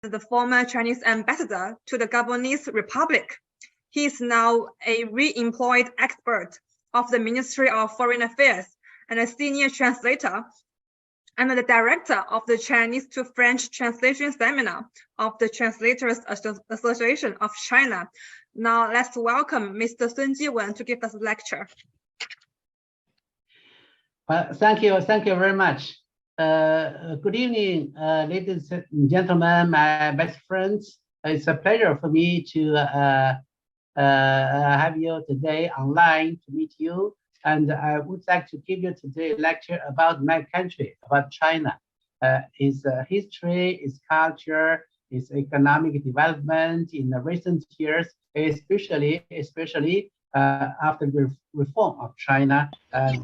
the former Chinese ambassador to the Gabonese Republic. He is now a re-employed expert of the Ministry of Foreign Affairs and a senior translator and the director of the Chinese to French Translation Seminar of the Translators Association of China. Now let's welcome Mr. Sun Jiwen to give us a lecture. Well, thank you very much. Good evening, ladies and gentlemen, my best friends. It's a pleasure for me to have you today online to meet you. And I would like to give you today a lecture about my country, about China, its history, its culture, its economic development in the recent years, especially after the reform of China, it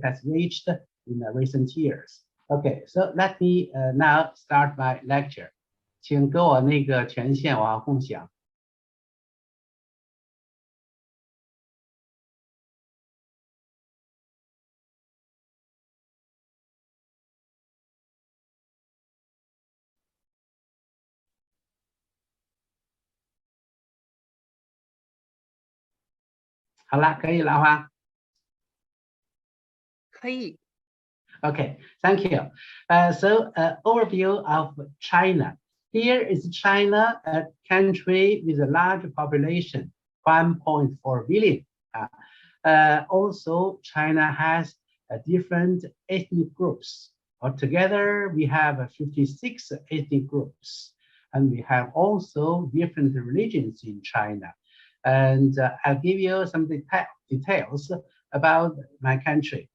has reached in the recent years. Okay, so let me now start my lecture. 请给我那个权限，我要共享。好了，可以了哈。可以。Okay, thank you. So, overview of China. Here is China, a country with a large population, 1.4 billion. Also, China has different ethnic groups. Altogether, we have 56 ethnic groups, and we have also different religions in China. And I'll give you some details about my country.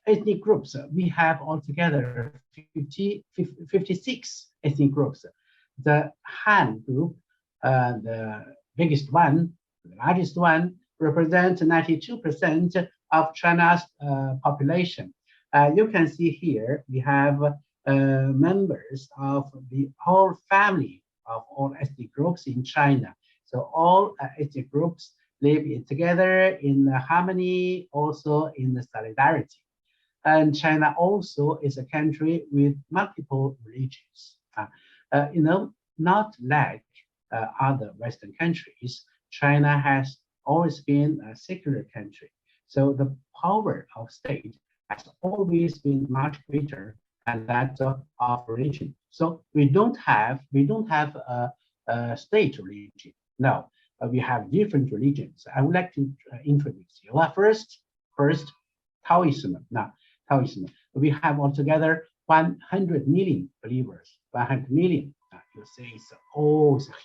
Ethnic groups, we have altogether 56 ethnic groups. The Han group, the biggest one, the largest one, represents 92% of China's population. You can see here, we have members of the whole family of all ethnic groups in China. So all ethnic groups live together in harmony, also in solidarity. And China also is a country with multiple religions. Not like other Western countries, China has always been a secular country. So the power of state has always been much greater than that of religion. So we don't have a state religion. No, we have different religions. I would like to introduce you. First, Taoism. Now, Taoism. We have altogether 100 million believers. 100 million. You say it's a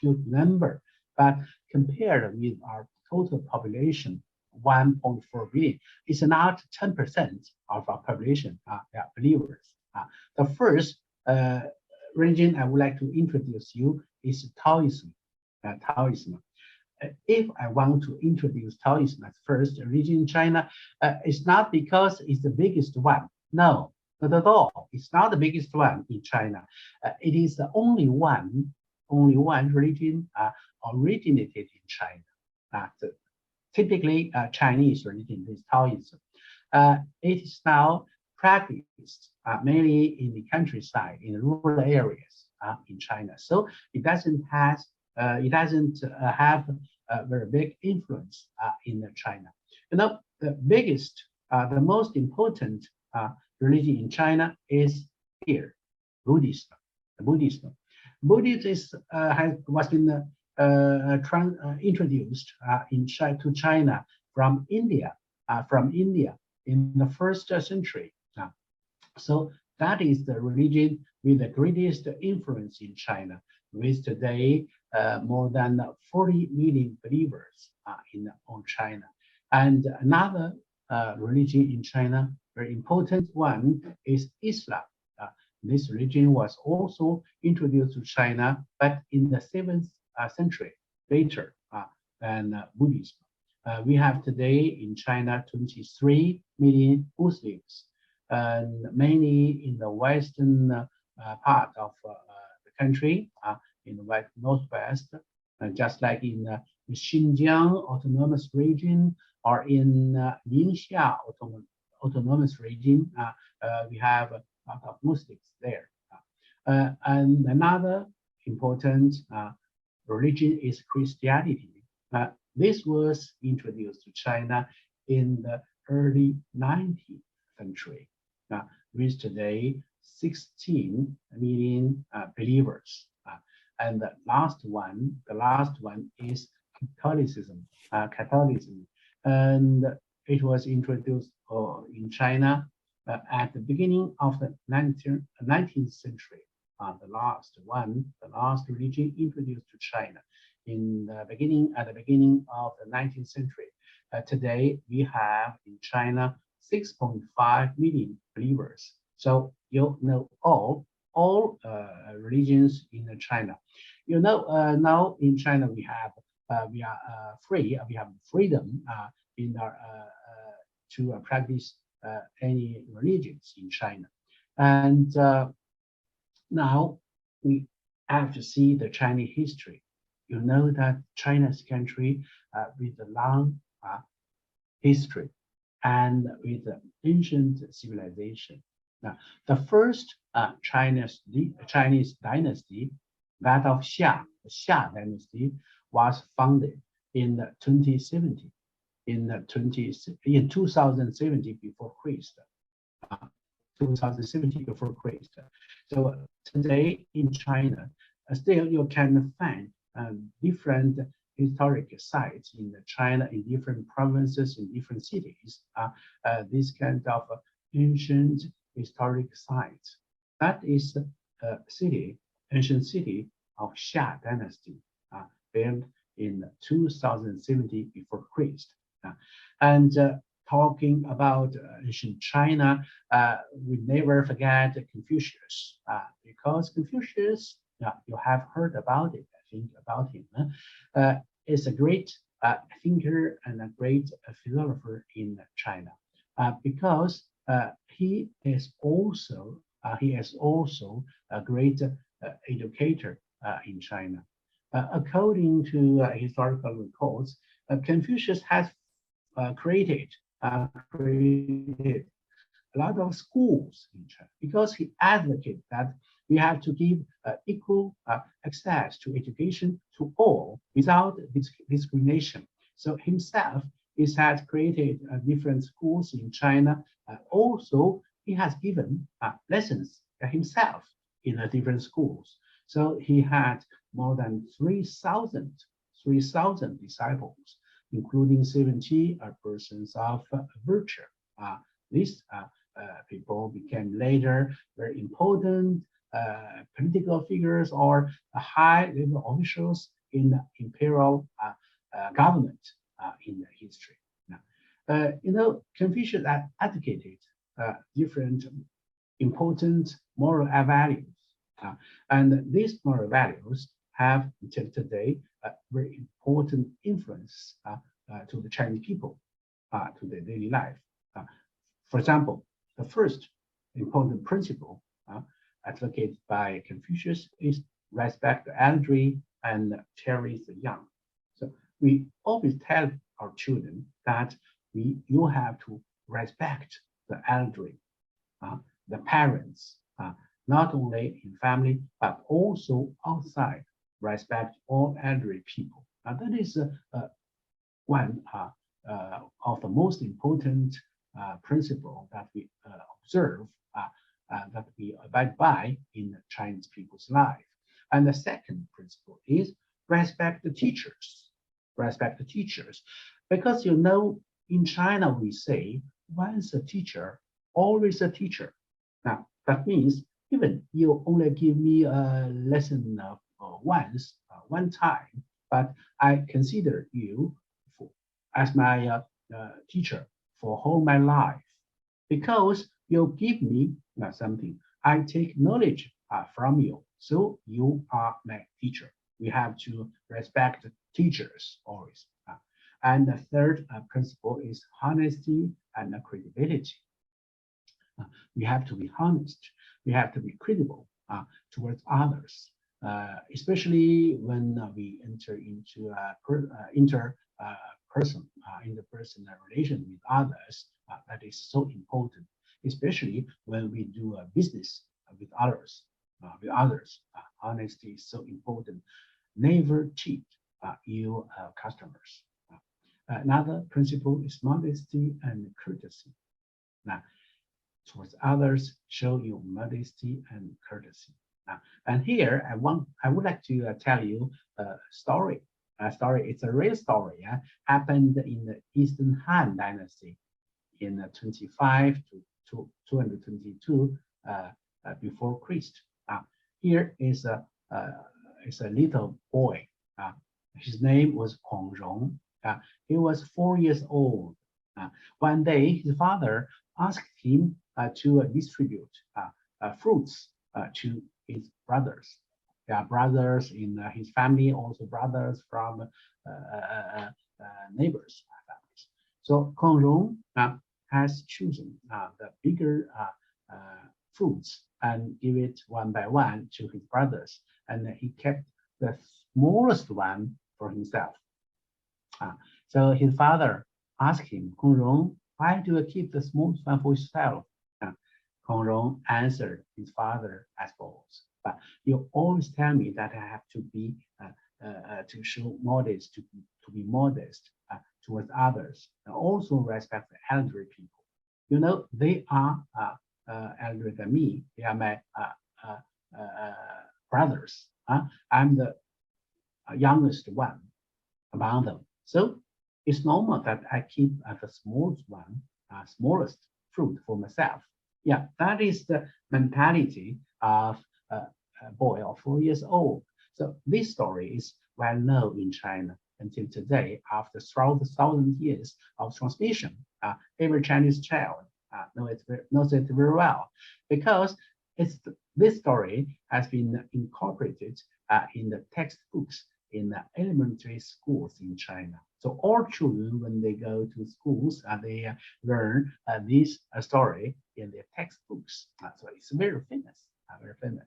huge number, but compared with our total population, 1.4 billion, it's not 10% of our population believers. The first religion I would like to introduce you is Taoism. Taoism. If I want to introduce Taoism as first religion in China, it's not because it's the biggest one. No, not at all. It's not the biggest one in China. It is the only one religion originated in China. Typically, Chinese religion is Taoism. It is now practiced mainly in the countryside, in rural areas in China. So it doesn't have a very big influence in China. The biggest, the most important religion in China is here, Buddhism. Buddhism was been introduced to China from India in the first century. So that is the religion with the greatest influence in China, with today more than 40 million believers in all China. And another religion in China, very important one, is Islam. This religion was also introduced to China, but in the 7th century, later than Buddhism. We have today in China 23 million Muslims, and mainly in the western part of the country, in the northwest, just like in Xinjiang Autonomous Region or in Ningxia autonomous regime. We have a lot of Muslims there. And another important religion is Christianity. This was introduced to China in the early 19th century, with today 16 million believers. And the last one is Catholicism. And it was introduced in China at the beginning of the 19th century. The last religion introduced to China at the beginning of the 19th century. Today we have in China 6.5 million believers. So you know all religions in China. You know now in China we are free. We have freedom in our to practice any religions in China, and now we have to see the Chinese history. You know that China's country with a long history and with ancient civilization. Now, the first Chinese dynasty, that of Xia, the Xia dynasty, was founded in 2070, in 2070 before Christ. 2070 before Christ. So today in China, still you can find different historic sites in China, in different provinces, in different cities. This kind of ancient historic sites. That is a ancient city of Xia dynasty, built in 2070 before Christ. And talking about ancient China, we never forget Confucius, because Confucius, you have heard about it, I think, about him, is a great thinker and a great philosopher in China, because he is also a great educator in China. According to historical records, Confucius has created a lot of schools in China, because he advocated that we have to give equal access to education to all without discrimination. So himself has created different schools in China. Also, he has given lessons himself in different schools. So he had more than 3,000 disciples, including 70 persons of virtue. These people became later very important political figures or high-level officials in the imperial government in the history. You know, Confucius advocated different important moral values, and these moral values have until today a very important influence to the Chinese people, to their daily life. For example, the first important principle advocated by Confucius is respect the elderly and cherish the young. So we always tell our children that you have to respect the elderly, the parents, not only in family, but also outside. Respect all elderly people. That is one of the most important principle that we observe, that we abide by in Chinese people's life. And the second principle is respect the teachers. Respect the teachers. Because you know, in China we say, once a teacher, always a teacher. Now, that means even you only give me a lesson once, one time, but I consider you as my teacher for whole my life, because you give me something. I take knowledge from you, so you are my teacher. We have to respect teachers always. And the third principle is honesty and credibility. We have to be honest. We have to be credible towards others, especially when we enter into interpersonal relation with others. That is so important, especially when we do business with others. Honesty is so important. Never cheat your customers. Another principle is modesty and courtesy. Now, towards others, show your modesty and courtesy. And here, I would like to tell you a story. It's a real story. Happened in the Eastern Han Dynasty in 25 to 222 before Christ. Here is a little boy. His name was Huang Rong. He was 4 years old. One day, his father asked him to distribute fruits to his brothers. Brothers in his family, also brothers from neighbors' families. So Huang Rong has chosen the bigger fruits and give it one by one to his brothers, and he kept the smallest one for himself. So his father asked him, Huang Rong, why do you keep the smallest one for yourself? Huang Rong answered his father as follows: but you always tell me that I have to be to show modest, to be modest towards others, and also respect the elderly people. You know, they are elder than me. They are my brothers. I'm the youngest one among them. So it's normal that I keep the smallest one, smallest fruit for myself. Yeah, that is the mentality of a boy of 4 years old. So this story is well known in China until today. After 1,000 years of transmission, every Chinese child knows it very well, because this story has been incorporated in the textbooks in the elementary schools in China. So all children, when they go to schools, they learn this story in their textbooks. So it's very famous, very famous.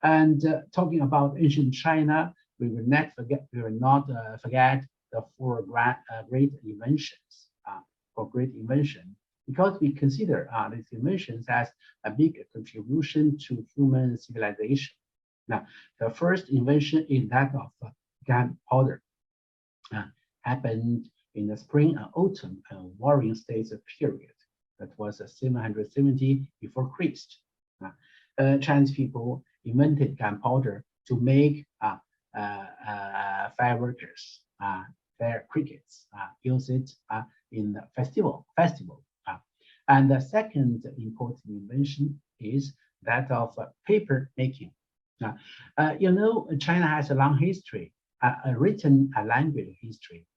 And talking about ancient China, we will not forget the four great inventions. For great invention, because we consider these inventions as a big contribution to human civilization. Now, the first invention is that of gunpowder. Happened in the spring and autumn Warring States period. That was 770 before Christ. Chinese people invented gunpowder to make fireworks, fire crickets, use it in the festival. And the second important invention is that of paper making. You know, China has a long history, a written language history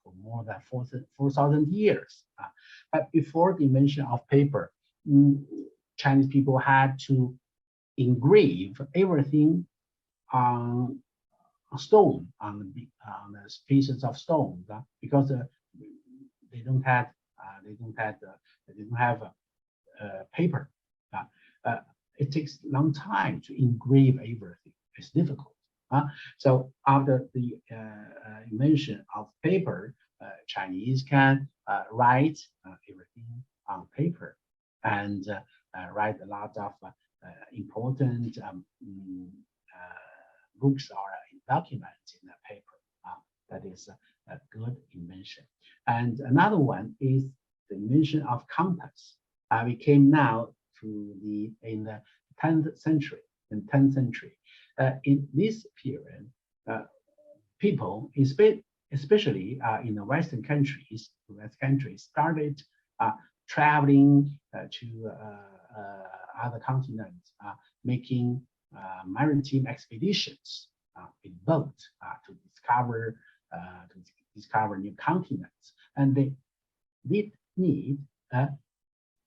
for more than 4,000 years. But before the invention of paper, Chinese people had to engrave everything on stone, on the pieces of stone, because they don't have paper. It takes a long time to engrave everything. It's difficult. So after the invention of paper, Chinese can write everything on paper and write a lot of important books or documents in the paper. That is a good invention. And another one is the invention of compass. We came now to in the 10th century. In this period, people, especially in the Western countries, started traveling to other continents, making maritime expeditions with boats to discover new continents, and they did need an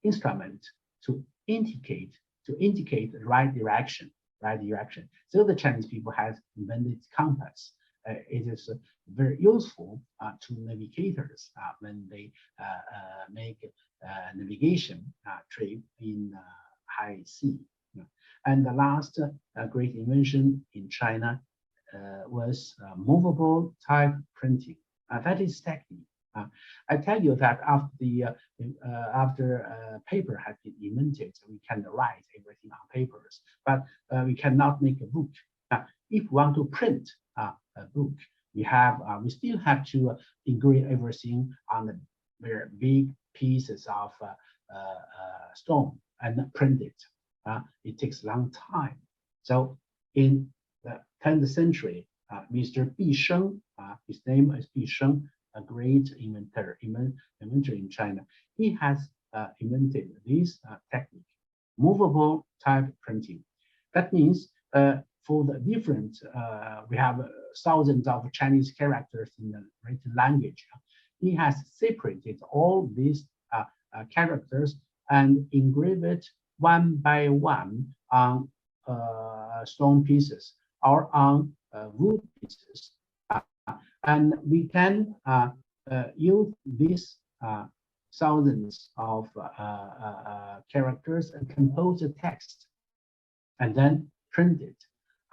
instrument to indicate the right direction. So the Chinese people has invented compass. It is very useful to navigators when they make navigation trip in high sea. And the last great invention in China was movable type printing. That is technique. I tell you that after paper has been invented, we can write everything on papers, but we cannot make a book. If we want to print a book, we still have to engrave everything on the very big pieces of stone and print it. It takes a long time. So in the 10th century, Mr. Bi Sheng, his name is Bi Sheng, a great inventor in China. He has invented this technique, movable type printing. That means for the different, we have thousands of Chinese characters in the written language. He has separated all these characters and engraved it one by one on stone pieces or on wood pieces. And we can use these thousands of characters and compose a text and then print it.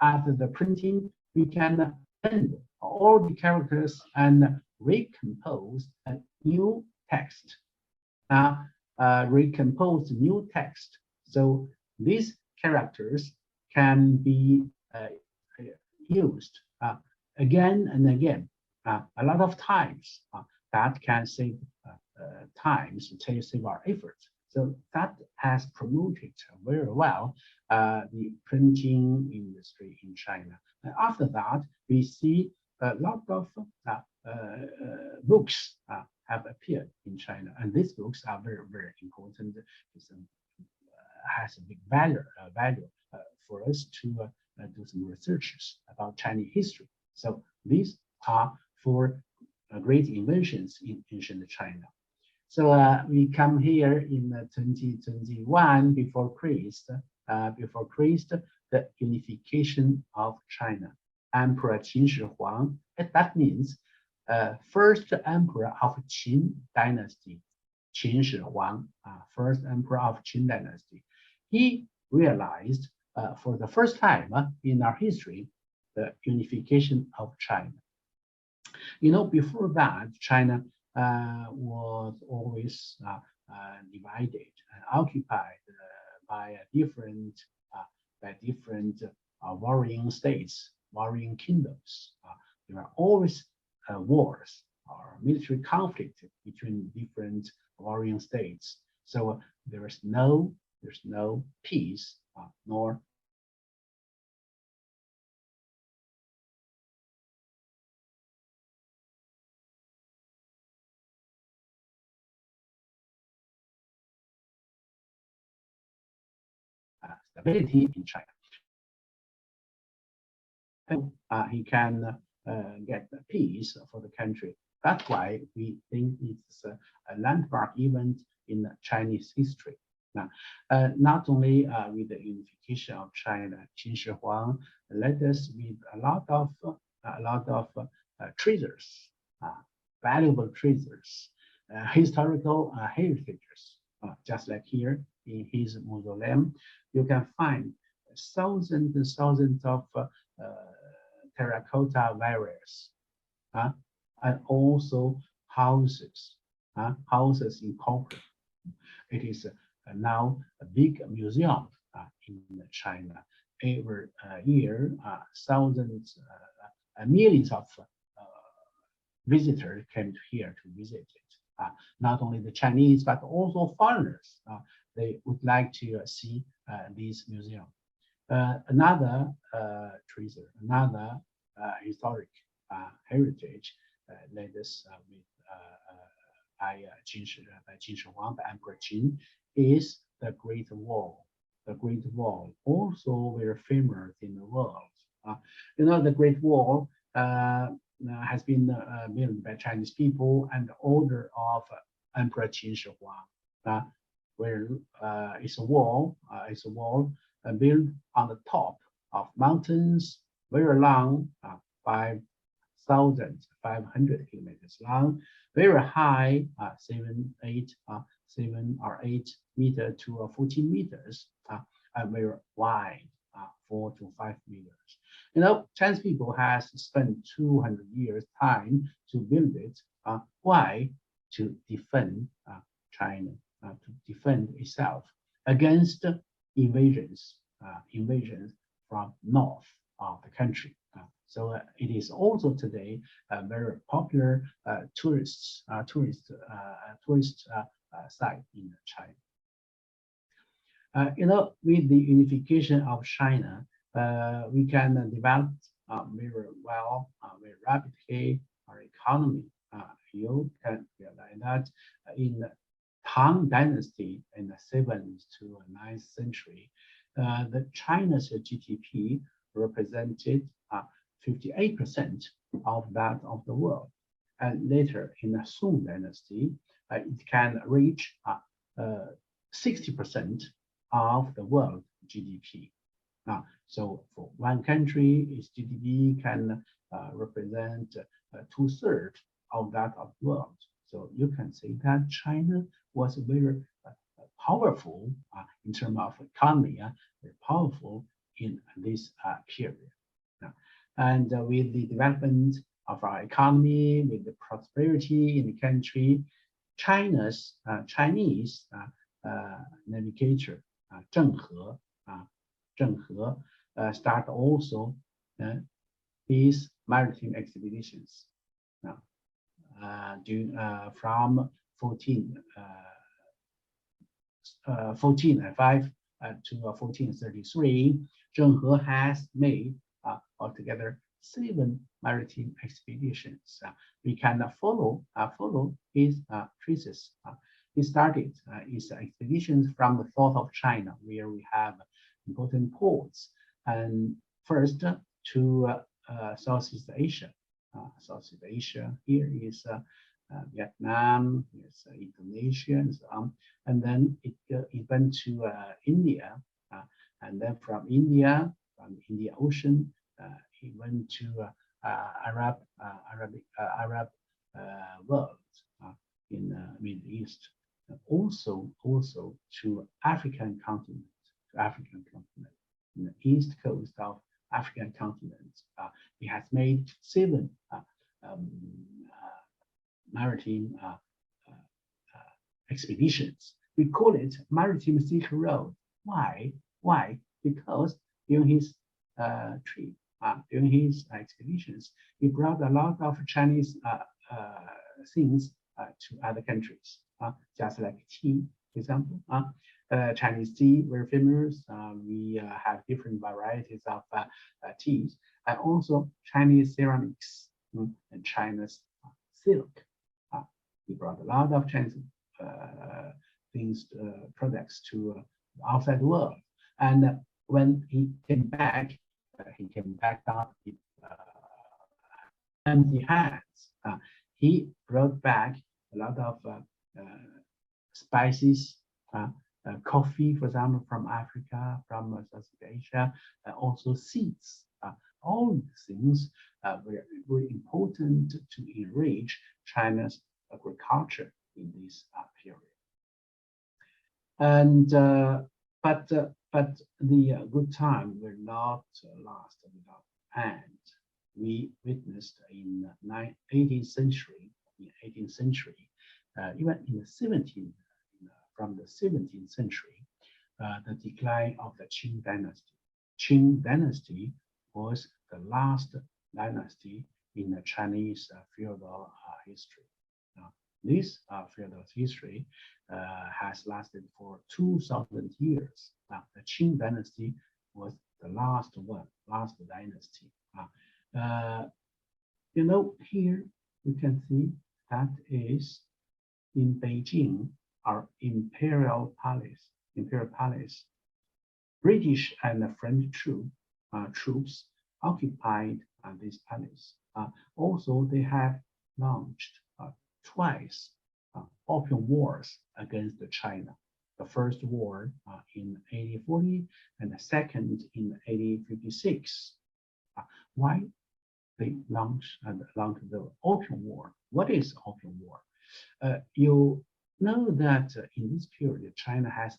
After the printing, we can print all the characters and recompose a new text. Recompose new text. So these characters can be used again and again, a lot of times. That can save save our efforts. So that has promoted very well the printing industry in China. And after that, we see a lot of books have appeared in China, and these books are very, very important. It has a big value for us to do some researches about Chinese history. So these are for great inventions in ancient China. So we come here in 2021 before Christ. The unification of China. Emperor Qin Shi Huang. That means first emperor of Qin dynasty. Qin Shi Huang, first emperor of Qin dynasty. He realized for the first time in our history the unification of China. You know, before that, China was always divided and occupied by different warring states, warring kingdoms. There are always wars or military conflict between different warring states. So there's no peace nor stability in China. He can get peace for the country. That's why we think it's a landmark event in Chinese history. Now, not only with the unification of China, Qin Shi Huang led us with a lot of treasures, valuable treasures, historical heritages. Just like here in his mausoleum, you can find thousands and thousands of terracotta warriors, and also houses, houses in corporate. It is now a big museum in China. Every year, thousands, millions of visitors came here to visit it. Not only the Chinese, but also foreigners. They would like to see this museum. Another treasure, another historic heritage led us with by Qin Shi Huang, by Emperor Qin, is the Great Wall. The Great Wall, also very famous in the world. You know, the Great Wall has been built by Chinese people and the order of Emperor Qin Shi Huang, where it's a wall built on the top of mountains, very long, 5,500 kilometers long, very high, 7 or 8 meters to 14 meters, and very wide, 4 to 5 meters. You know, Chinese people has spent 200 years time to build it. Why? to defend China, to defend itself against invasions from north of the country. So it is also today a very popular tourist site in China. With the unification of China, we can develop very well, very rapidly our economy. You can realize that in the Tang Dynasty in the 7th to 9th century, the China's GDP represented 58% of that of the world. And later in the Song Dynasty, it can reach 60% of the world GDP. So for one country, its GDP can represent 2/3 of that of the world. So you can say that China was very powerful in terms of economy, very powerful in this period. And with the development of our economy, with the prosperity in the country, Chinese navigator Zheng He start also his maritime expeditions. From 1405 to 1433, Zheng He has made altogether 7 maritime expeditions. We can follow his traces. He started his expeditions from the south of China, where we have important ports, and first to Southeast Asia. Southeast Asia here is Vietnam, is Indonesia, and so on. And then it went to India, and then from India, from the Indian Ocean, he went to Arab world in the Middle East, and also to African continent, in the east coast of African continent. He has made 7 maritime expeditions. We call it Maritime Silk Road. Why? Because during his trip, during his expeditions, he brought a lot of Chinese things to other countries, just like tea, for example. Chinese tea, very famous. We have different varieties of teas, and also Chinese ceramics and China's silk. He brought a lot of Chinese things, products to the outside world. And when he came back down with empty hands. He brought back a lot of spices, coffee, for example, from Africa, from Southeast Asia, also seeds. All these things were very important to enrich China's agriculture in this period. And but the good time will not last without end. We witnessed in the 18th century, even in the 17th, from the 17th century, the decline of the Qing dynasty. Qing dynasty was the last dynasty in the Chinese feudal history. This feudal history has lasted for 2,000 years. The Qing dynasty was the last dynasty. Here you can see that is in Beijing, our imperial palace. British and French troops occupied this palace. Also, they have launched twice opium wars against China. The first war in 1840 and the second in 1856. Why they launched the opium war? What is opium war? You know that in this period, China has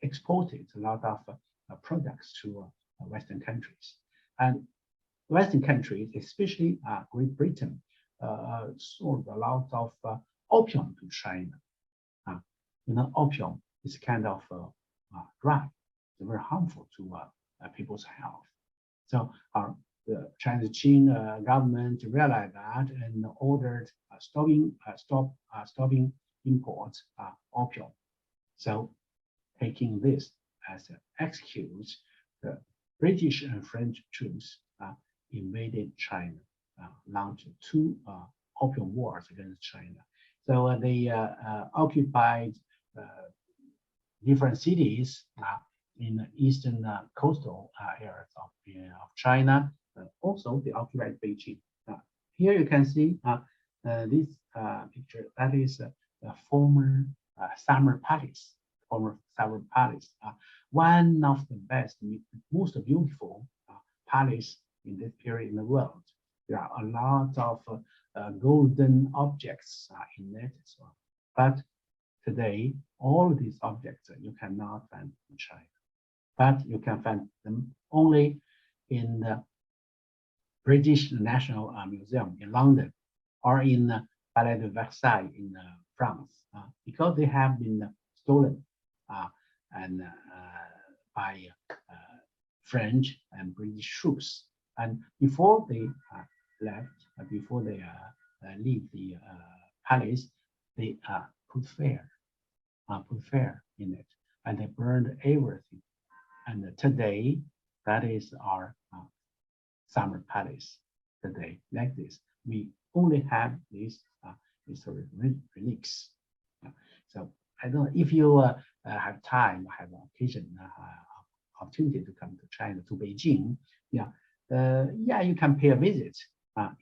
exported a lot of products to Western countries. And Western countries, especially Great Britain, sold a lot of opium to China. Opium is kind of drug. It's very harmful to people's health. So the Chinese Qing government realized that and ordered stopping imports opium. So taking this as an excuse, the British and French troops invaded China, launched two opium wars against China. So they occupied different cities in the eastern coastal areas of China. Also, they occupied Beijing. Here you can see this picture. That is the former summer palace. One of the best, most beautiful palace in this period in the world. There are a lot of golden objects in it as well. But today, all of these objects you cannot find in China, but you can find them only in the British National Museum in London or in Palais de Versailles in France, because they have been stolen and by French and British troops. And before they left, before they leave the palace, they put fire in it, and they burned everything. And today, that is our summer palace. Today, like this, we only have these historic relics. So I don't know if you have time, have occasion, opportunity to come to China, to Beijing. You can pay a visit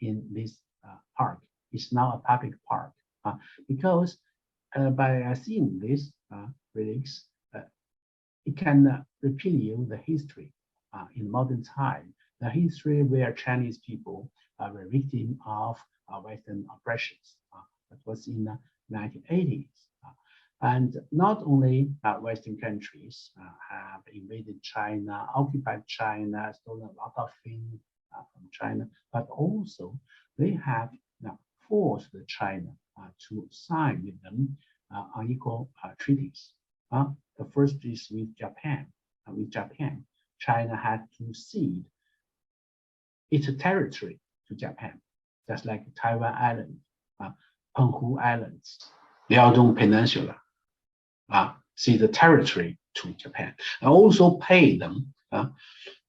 in this park. It's now a public park because by seeing these relics, it can reveal you the history in modern time, the history where Chinese people were victim of Western oppressions. That was in the 1980s. And not only Western countries have invaded China, occupied China, stolen a lot of things from China, but also they have forced China to sign with them unequal treaties. The first is with Japan. China had to cede its territory to Japan, just like Taiwan Island, Penghu Islands, Liaodong Peninsula. Cede the territory to Japan, and also pay them a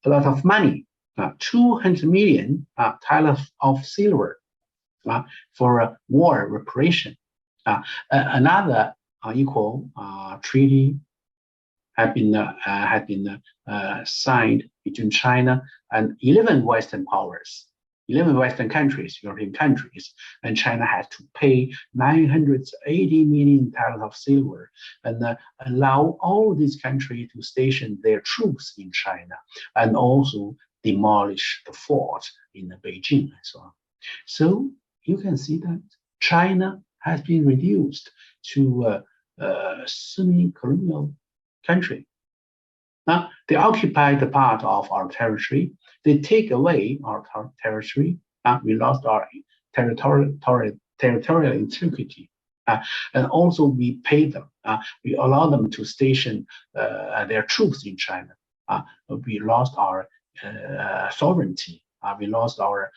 lot of money, 200 million taels of silver for war reparation. Another equal treaty had been signed between China and 11 Western powers, 11 Western countries, European countries, and China had to pay 980 million taels of silver and allow all these countries to station their troops in China and also demolish the fort in Beijing and so on. So you can see that China has been reduced to a semi-colonial country. Now, they occupy the part of our territory. They take away our territory. We lost our territorial integrity. And also we pay them. We allow them to station their troops in China. We lost our sovereignty. We lost our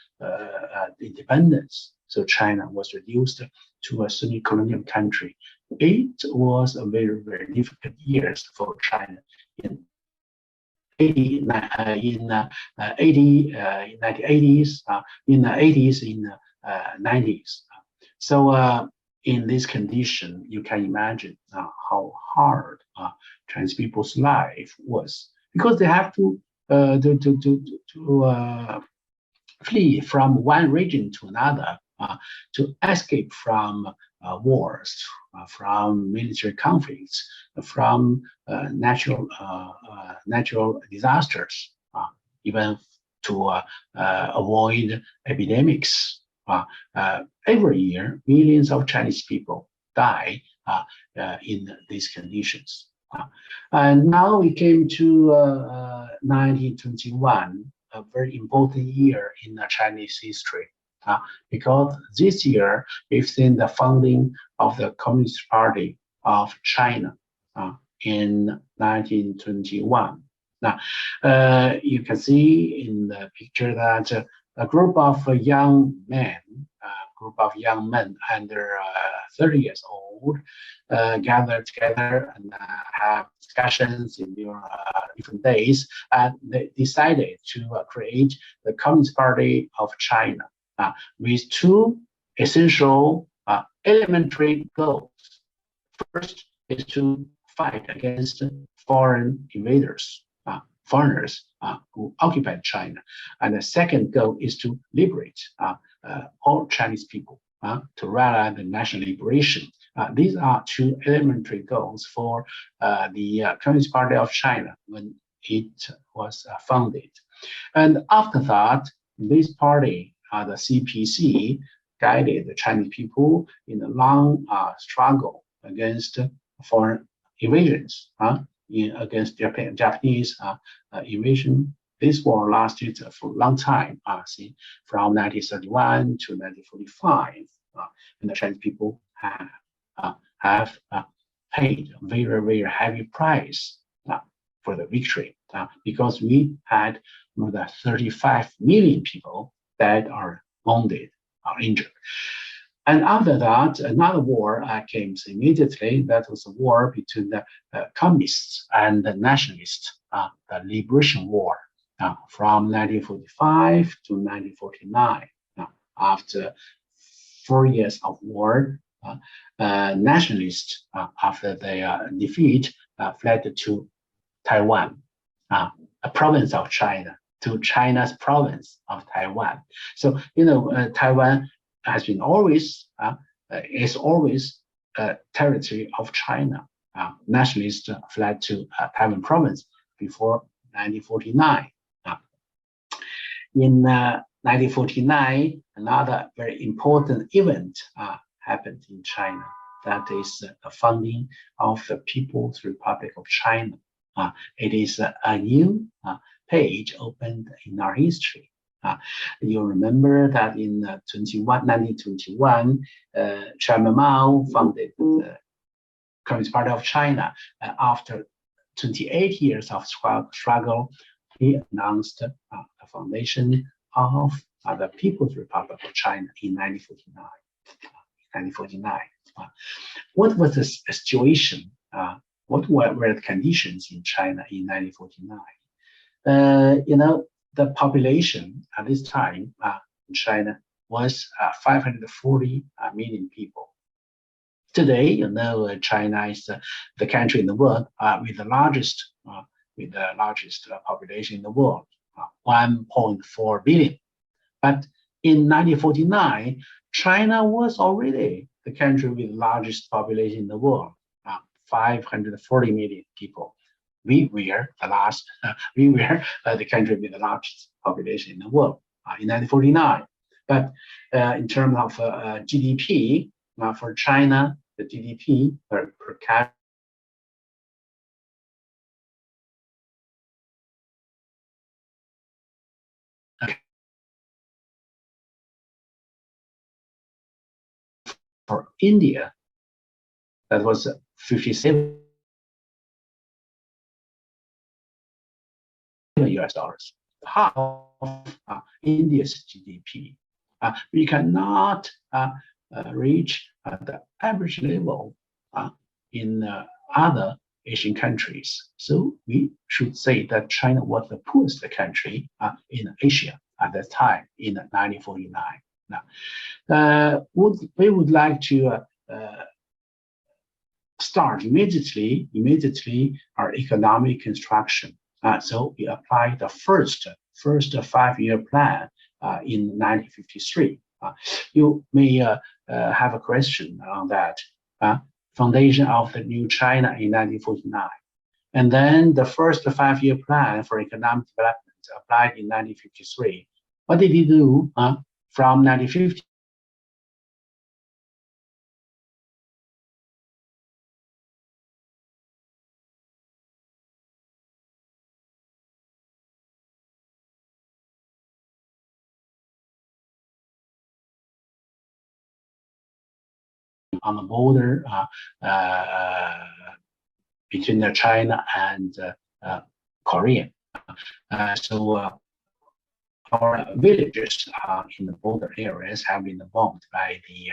independence. So China was reduced to a semi-colonial country. It was a very, very difficult years for China in 1980s, in the 80s, in the 90s. So in this condition, you can imagine how hard Chinese people's life was, because they have to flee from one region to another, to escape from wars, from military conflicts, from natural disasters, even to avoid epidemics. Every year, millions of Chinese people die in these conditions. And now we came to 1921, a very important year in Chinese history. because this year we've seen the founding of the Communist Party of China in 1921. Now, you can see in the picture that a group of young men, under 30 years old, gather together and have discussions in different days, and they decided to create the Communist Party of China with two essential elementary goals. First is to fight against foreign invaders, foreigners who occupied China. And the second goal is to liberate all Chinese people, to realize the national liberation. These are two elementary goals for the Communist Party of China when it was founded. And after that, this party, the CPC, guided the Chinese people in a long struggle against foreign invasions, against Japanese invasion. This war lasted for a long time, from 1931 to 1945, and the Chinese people have paid a very, very heavy price for the victory, because we had more than 35 million people that are wounded or injured. And after that, another war came immediately. That was a war between the communists and the nationalists, the Liberation War, from 1945 to 1949. After 4 years of war, nationalists, after their defeat, fled to Taiwan, a province of China, to China's province of Taiwan. So, Taiwan has been is always a territory of China. Nationalists fled to Taiwan province before 1949. In 1949, another very important event happened in China. That is the founding of the People's Republic of China. It is a new page opened in our history. You remember that in 1921, Chairman Mao founded the Communist Party of China. After 28 years of struggle, he announced the foundation of the People's Republic of China in 1949. What was the situation? What were the conditions in China in 1949? The population at this time in China was 540 million people. Today, China is the country in the world with the largest population in the world, 1.4 billion. But in 1949, China was already the country with the largest population in the world, 540 million people. We were the country with the largest population in the world in 1949. But in terms of GDP, for China, the GDP per capita for India, that was 57 US dollars, half of India's GDP. We cannot reach the average level in other Asian countries. So we should say that China was the poorest country in Asia at that time in 1949. Now, we would like to start immediately our economic construction. So we applied the first 5-year plan in 1953. You may have a question on that. Foundation of the new China in 1949. And then the first 5-year plan for economic development applied in 1953. What did he do from 1950 on the border between China and Korea. So our villages in the border areas have been bombed by the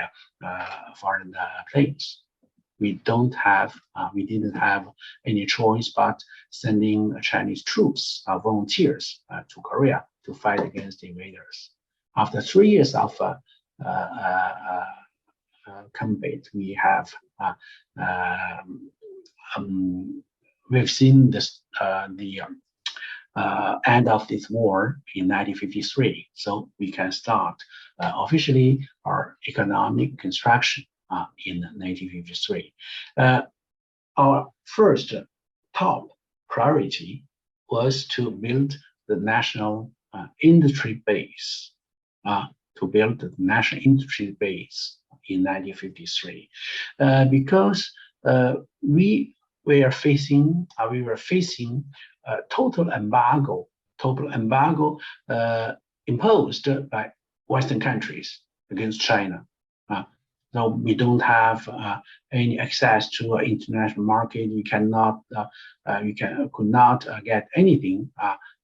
foreign planes. We didn't have any choice but sending Chinese troops, volunteers, to Korea to fight against the invaders. After 3 years of combat, we've seen this end of this war in 1953. So we can start officially our economic construction in 1953. Our first top priority was to build the national industry base, in 1953, because we were facing a total embargo imposed by Western countries against China. So we don't have any access to an international market. We could not get anything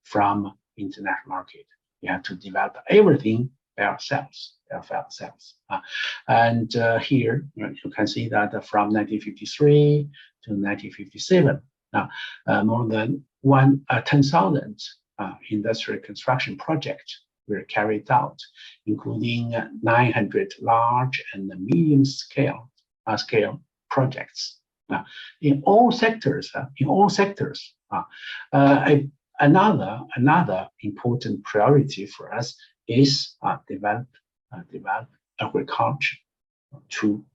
from international market. We have to develop everything by ourselves. And here you can see that from 1953 to 1957, more than 10,000 industrial construction projects were carried out, including 900 large and medium scale projects in all sectors. Another important priority for us is develop agriculture to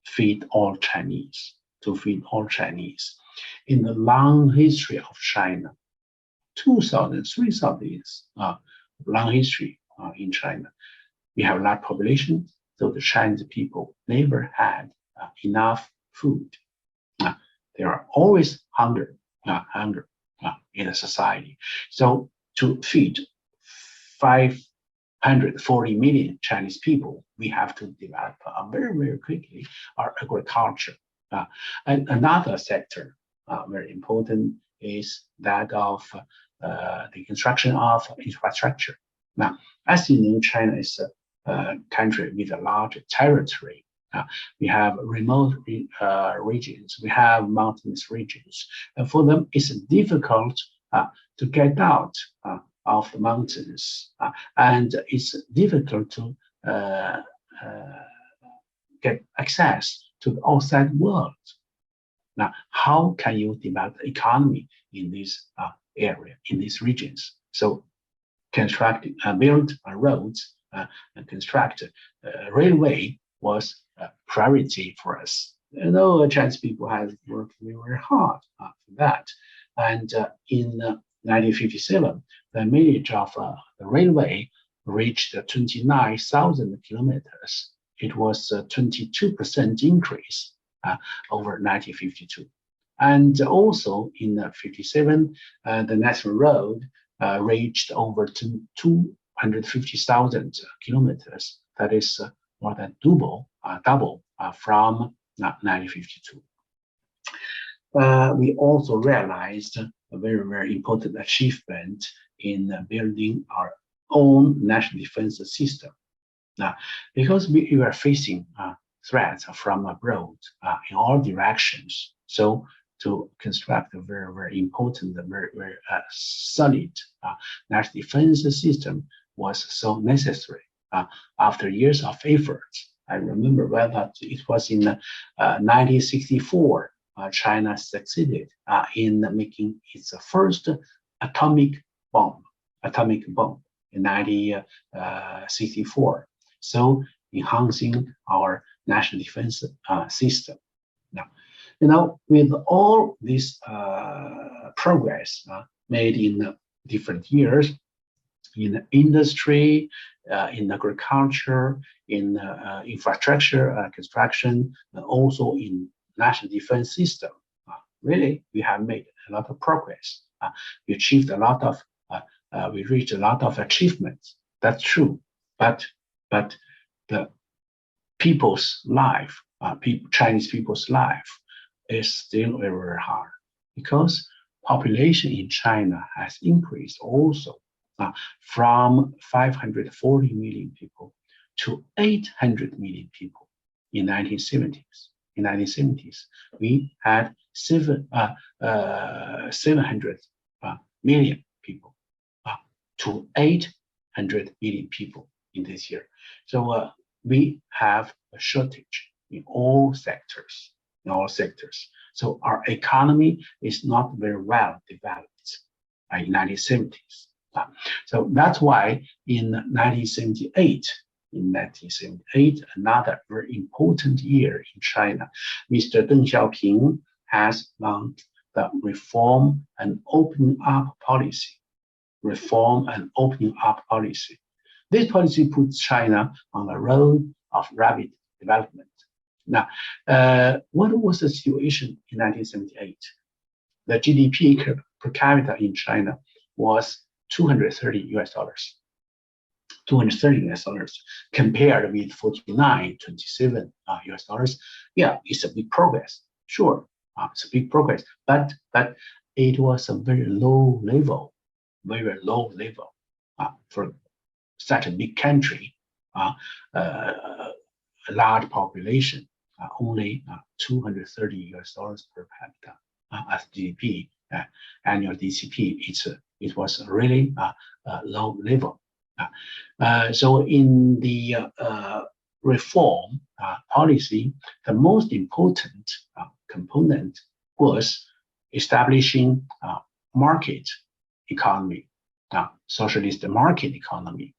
feed all Chinese. In the long history of China, 2,000, 3,000 years long history in China, we have a large population, so the Chinese people never had enough food. There are always hunger in a society. So to feed 540 million Chinese people, we have to develop very, very quickly our agriculture. And another sector very important is that of the construction of infrastructure. Now, as you know, China is a country with a large territory. We have remote regions, we have mountainous regions, and for them it's difficult to get out of the mountains, and it's difficult to get access to the outside world. Now, how can you develop the economy in this area, in these regions? So, build roads and construct railway was a priority for us. You know, Chinese people have worked very hard for that. And in 1957, the mileage of the railway reached 29,000 kilometers. It was a 22% increase over 1952. And also in 1957, the national road reached over 250,000 kilometers. That is more than double from 1952. We also realized a very, very important achievement in building our own national defense system. Now, because we were facing threats from abroad in all directions, so to construct a very, very important, very, very solid national defense system was so necessary. After years of effort, I remember well that it was in 1964, China succeeded in making its first atomic bomb in 1964. So enhancing our national defense system. Now, you know, with all this progress made in different years in industry, in agriculture, in infrastructure construction, and also in national defense system, really we have made a lot of progress. We achieved a lot of, we reached a lot of achievements. That's true, but the people's life Chinese people's life is still very, very hard because population in China has increased also from 540 million people to 800 million people in 1970s. In 1970s, we had 700 million people to 800 million people in this year. So we have a shortage in all sectors. So our economy is not very well developed in 1970s. So that's why in 1978, another very important year in China, Mr. Deng Xiaoping has launched the Reform and Opening Up policy. This policy puts China on the road of rapid development. Now, what was the situation in 1978? The GDP per capita in China was $230 compared with 27 US dollars. Yeah, it's a big progress. Sure, it's a big progress, but it was a very low level for such a big country, a large population, only 230 US dollars per capita as GDP, annual GDP. It was really a low level. So in the reform policy, the most important component was establishing market economy, socialist market economy.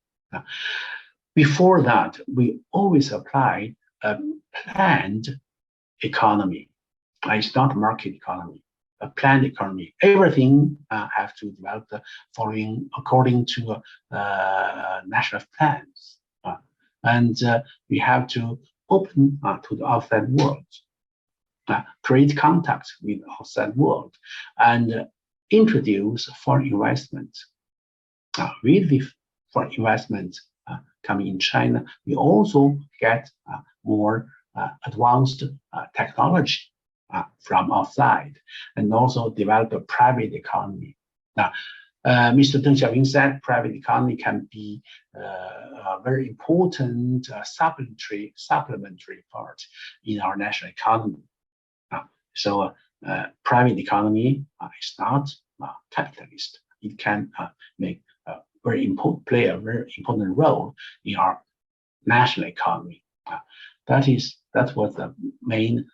Before that, we always applied a planned economy. It's not market economy, a planned economy. Everything have to develop following according to national plans, and we have to open to the outside world, create contact with the outside world, and introduce foreign investment. With the foreign investment coming in China, we also get more advanced technology from outside, and also develop a private economy. Now, Mr. Deng Xiaoping said private economy can be a very important supplementary part in our national economy. So private economy is not capitalist. It can play a very important role in our national economy. That was the main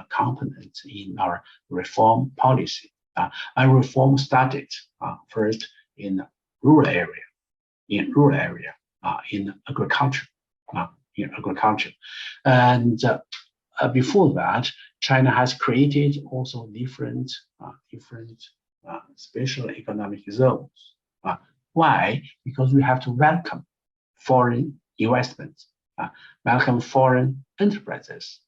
component in our reform policy. Our reform started first in rural area, in agriculture, and before that, China has created also different special economic zones. Why? Because we have to welcome foreign investments, welcome foreign enterprises,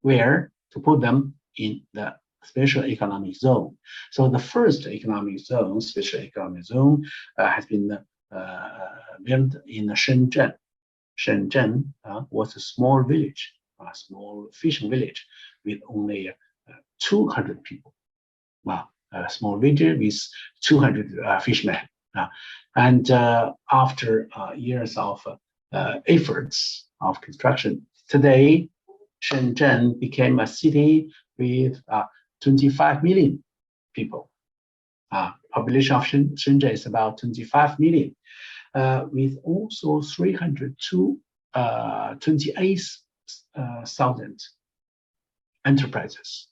where to put them in the special economic zone. So the first special economic zone, has been built in Shenzhen. Shenzhen was a small village, a small fishing village with only 200 people. Wow, a small village with 200 fishermen. And after years of efforts of construction, today Shenzhen became a city with 25 million people. Population of Shenzhen is about 25 million, with also 328,000 enterprises.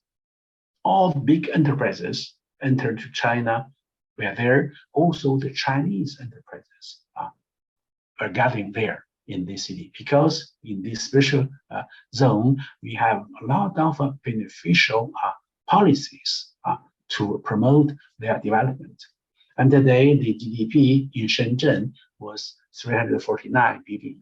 All big enterprises entered to China, where there also the Chinese enterprises are gathering there in this city, because in this special zone, we have a lot of beneficial policies to promote their development. And today, the GDP in Shenzhen was $349 billion.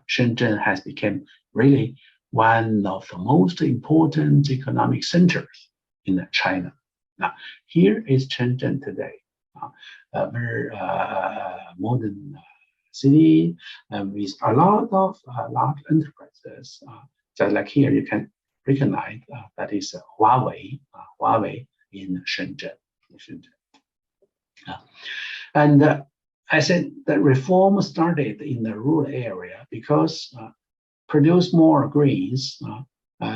Shenzhen has become really one of the most important economic centers in China. Now, here is Shenzhen today, a very modern city, with a lot of large enterprises. Just like here, you can recognize that is Huawei in Shenzhen. And I said that reform started in the rural area because produce more greens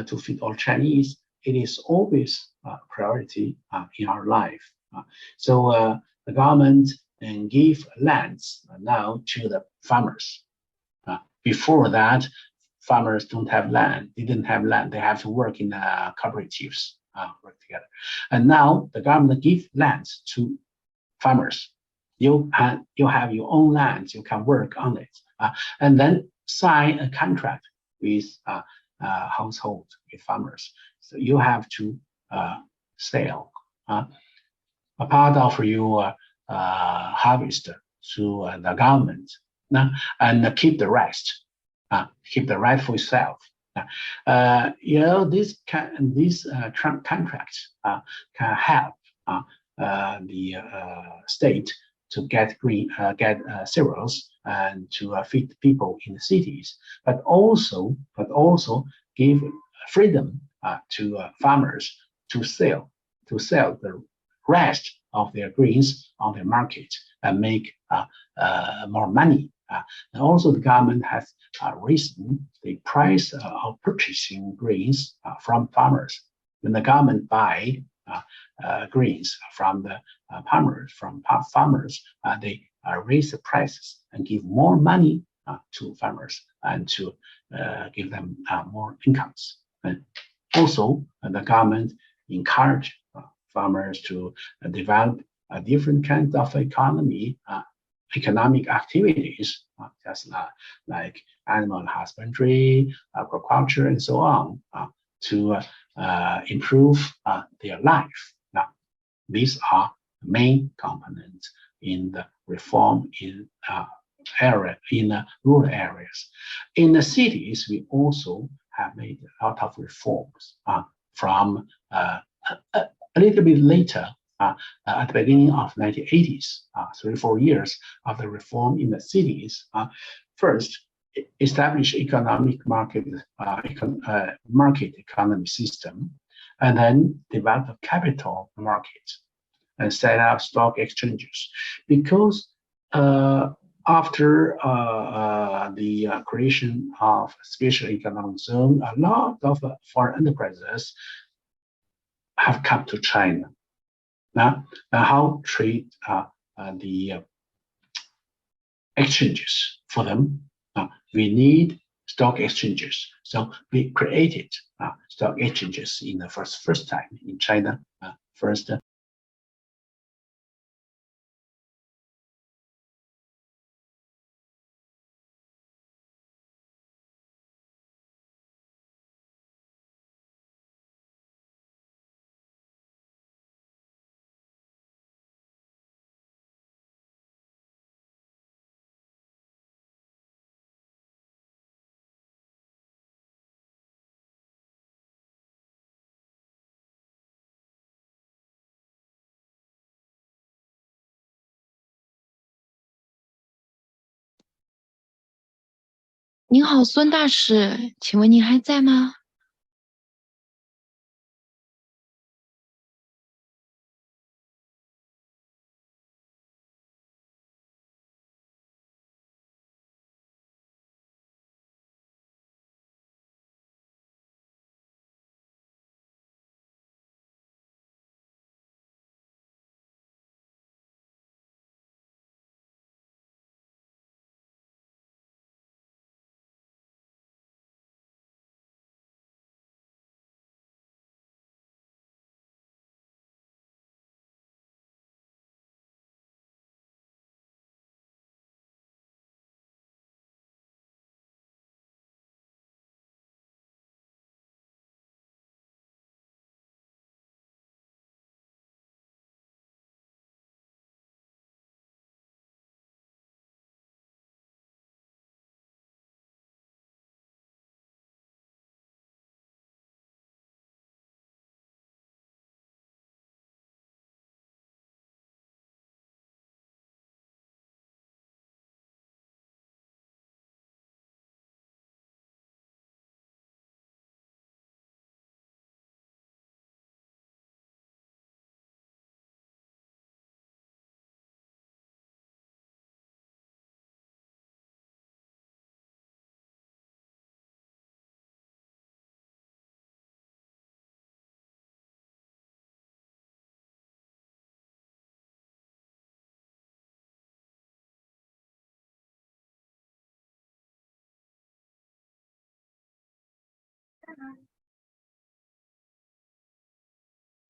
to feed all Chinese. It is always a priority in our life. So the government and give lands now to the farmers. Before that, farmers don't have land, didn't have land. They have to work in cooperatives, work together. And now the government give lands to farmers. You have your own lands, you can work on it, and then sign a contract with household, with farmers. So you have to sell a part of your harvest to the government, and keep the rest. Keep the right for yourself. This contract can help the state to get cereals and to feed people in the cities, but also give freedom to farmers to sell the rest of their greens on the market and make more money. And also the government has raised the price of purchasing greens from farmers. When the government buy greens from the farmers, they raise the prices and give more money to farmers and to give them more incomes. And also, the government encourage farmers to develop different kinds of economic activities, just like animal husbandry, aquaculture, and so on, to improve their life. Now, these are the main components in the reform in rural areas. In the cities, we also have made a lot of reforms from a little bit later, at the beginning of 1980s, 3-4 years of the reform in the cities. First, establish economic market economy system, and then develop a capital market and set up stock exchanges. Because after the creation of special economic zone, a lot of foreign enterprises have come to China. Now, how trade the exchanges for them? We need stock exchanges. So we created stock exchanges in the first time in China. First您好，孙大使，请问您还在吗？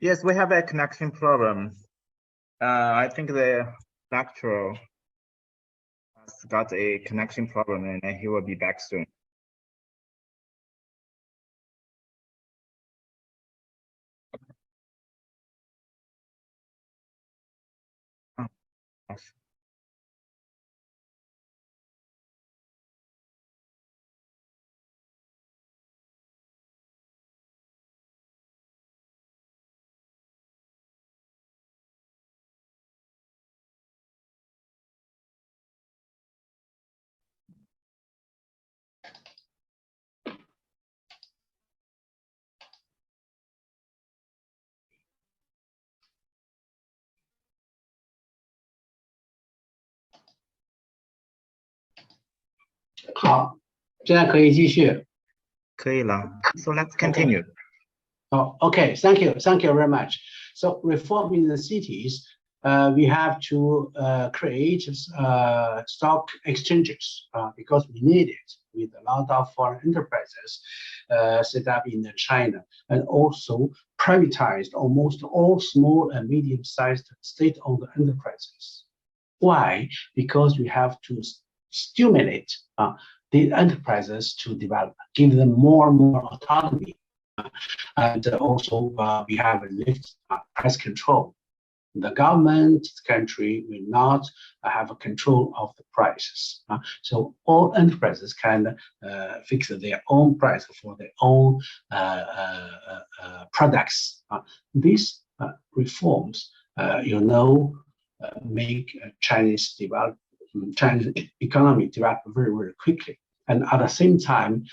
Yes, we have a connection problem. I think the lecturer has got a connection problem and he will be back soon. Oh, yes.好，现在可以继续。可以了. So let's continue. Oh, okay. Thank you. Thank you very much. So reform in the cities, we have to create stock exchanges because we need it with a lot of foreign enterprises set up in China, and also privatized almost all small and medium-sized state-owned enterprises. Why? Because we have to stimulate the enterprises to develop, give them more and more autonomy. And also we have a lift price control. The government, the country will not have a control of the prices. So all enterprises can fix their own price for their own products. These reforms, make Chinese economy develop very, very quickly. And at the same time,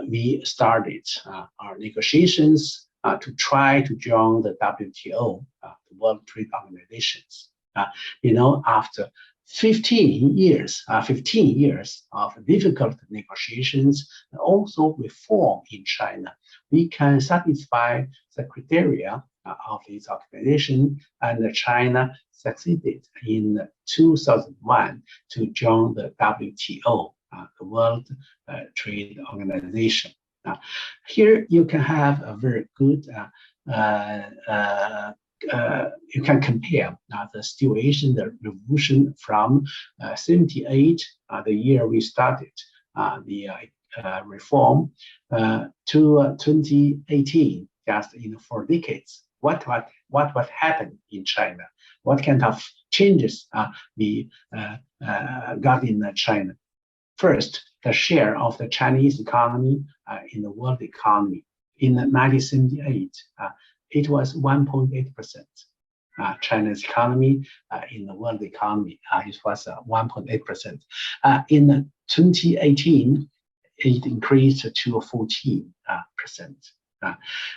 we started our negotiations to try to join the WTO, the World Trade Organizations. After 15 years of difficult negotiations and also reform in China, we can satisfy the criteria of this organization, and China succeeded in 2001 to join the WTO, the World Trade Organization. Here you can have a very good, you can compare the situation, the revolution from 78, the year we started the reform, to 2018, just in 4 decades. What happened in China? What kind of changes we got in China? First, the share of the Chinese economy in the world economy. In 1978, it was 1.8%. China's economy in the world economy, it was 1.8%. In 2018, it increased to 14%.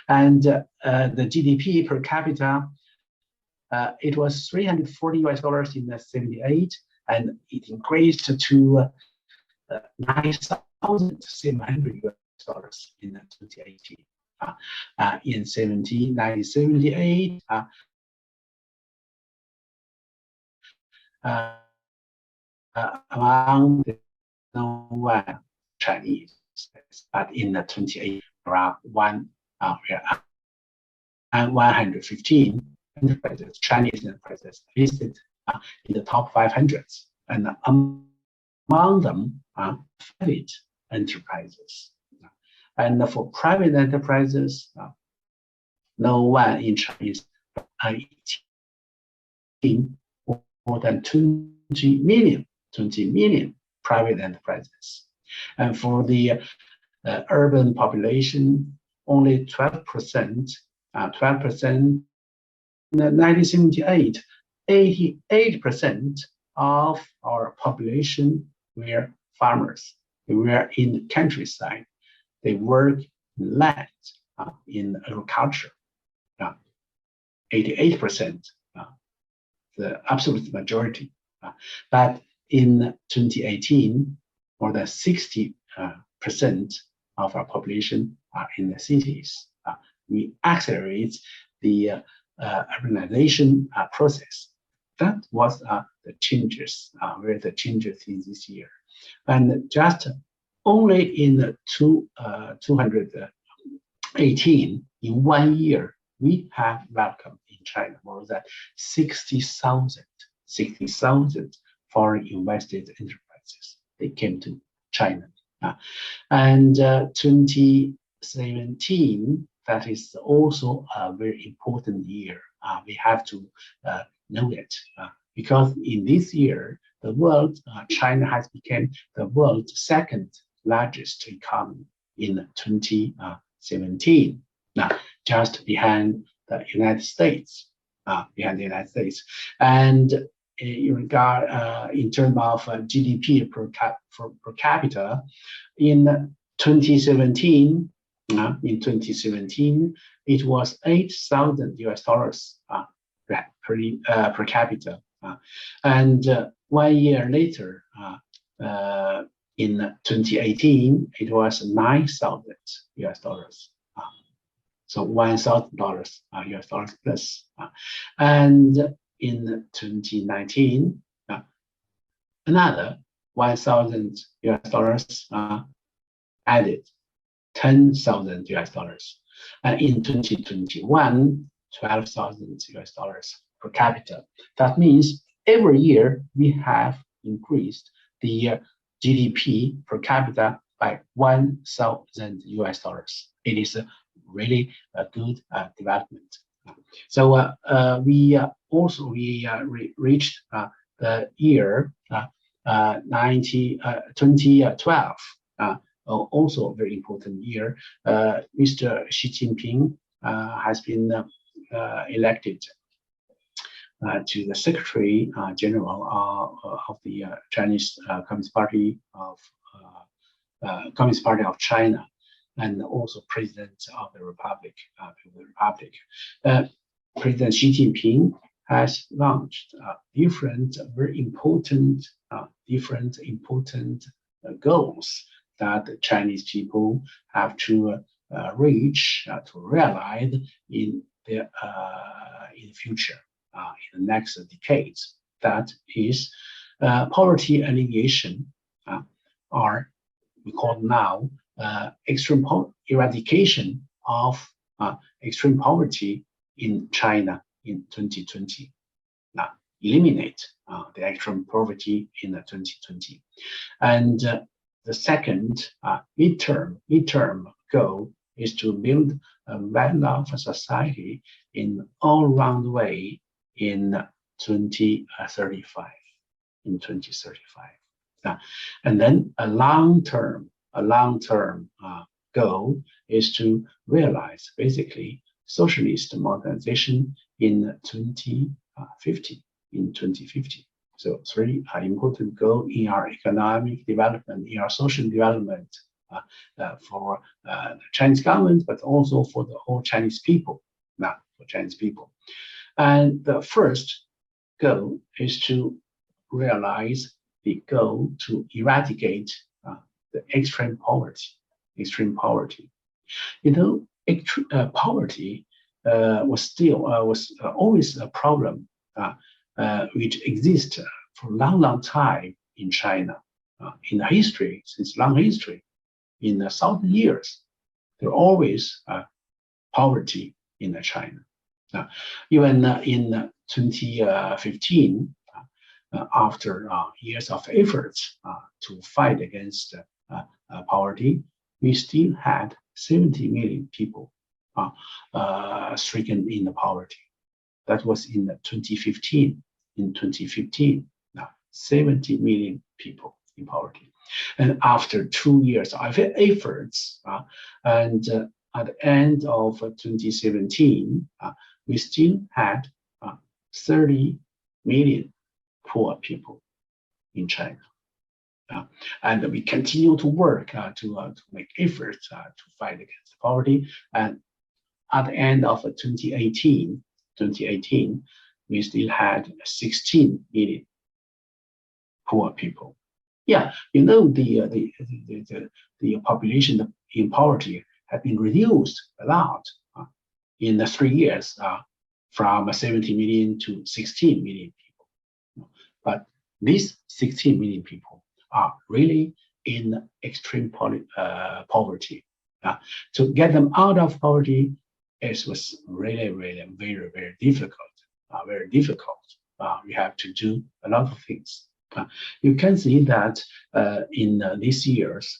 And the GDP per capita, it was $340 in 78, and it increased to $9,700 in 2018. In 1978, among the non-white Chinese, but in 2018, around 115 enterprises, Chinese enterprises listed in the top 500, and among them are private enterprises. And for private enterprises, no one in China is more than 20 million private enterprises. And for the urban population, only 12%, 12% in 1978, 88% of our population were farmers. They were in the countryside. They work in land, in agriculture. 88%, the absolute majority. But in 2018, more than 60% of our population are in the cities. We accelerate the urbanization process. That was the changes, were the changes in this year. And just only in 200 2018, in 1 year, we have welcomed in China more than 60,000 foreign invested enterprises. They came to China. And 2017, that is also a very important year. We have to know it because in this year, the world, China has become the world's second largest economy in 2017. Now, just behind the United States, And in regard, in terms of GDP per capita, in 2017, it was $8,000 per capita, and 1 year later, in 2018, it was $9,000. So $1,000 US dollars plus. And in 2019, another $1,000 added, $10,000. And in 2021, $12,000 per capita. That means every year we have increased the GDP per capita by $1,000. It is really a good development. So we also reached the year 2012, also a very important year. Mr. Xi Jinping has been elected to the Secretary General of the Chinese Communist Party of China, and also President of the Republic. President Xi Jinping has launched different very important goals that the Chinese people have to reach to realize in the future, in the next decades. That is poverty alleviation, or we call now extreme eradication of extreme poverty in China in 2020. Now, eliminate the extreme poverty in 2020. And the second midterm goal is to build a well-off society in all-round way in 2035. And then a long-term goal is to realize basically socialist modernization in 2050. So three important goals in our economic development, in our social development for the Chinese government, but also for the whole Chinese people. And the first goal is to realize the goal to eradicate the extreme poverty. You know, poverty was always a problem which exists for a long time in China. In the history, since long history, in 1,000 years, there always poverty in China. Even in 2015, after years of efforts to fight against poverty, we still had 70 million people stricken in the poverty. That was in 2015. In 2015, now 70 million people in poverty. And after 2 years of efforts, and at the end of 2017, we still had 30 million poor people in China. And we continue to work to make efforts to fight against poverty. And at the end of 2018, we still had 16 million poor people. Yeah, you know, the population in poverty had been reduced a lot in the 3 years, from 70 million to 16 million people. But these 16 million people are really in extreme poverty. To get them out of poverty, it was really, very, very difficult. Very difficult. We have to do a lot of things. You can see that in these years,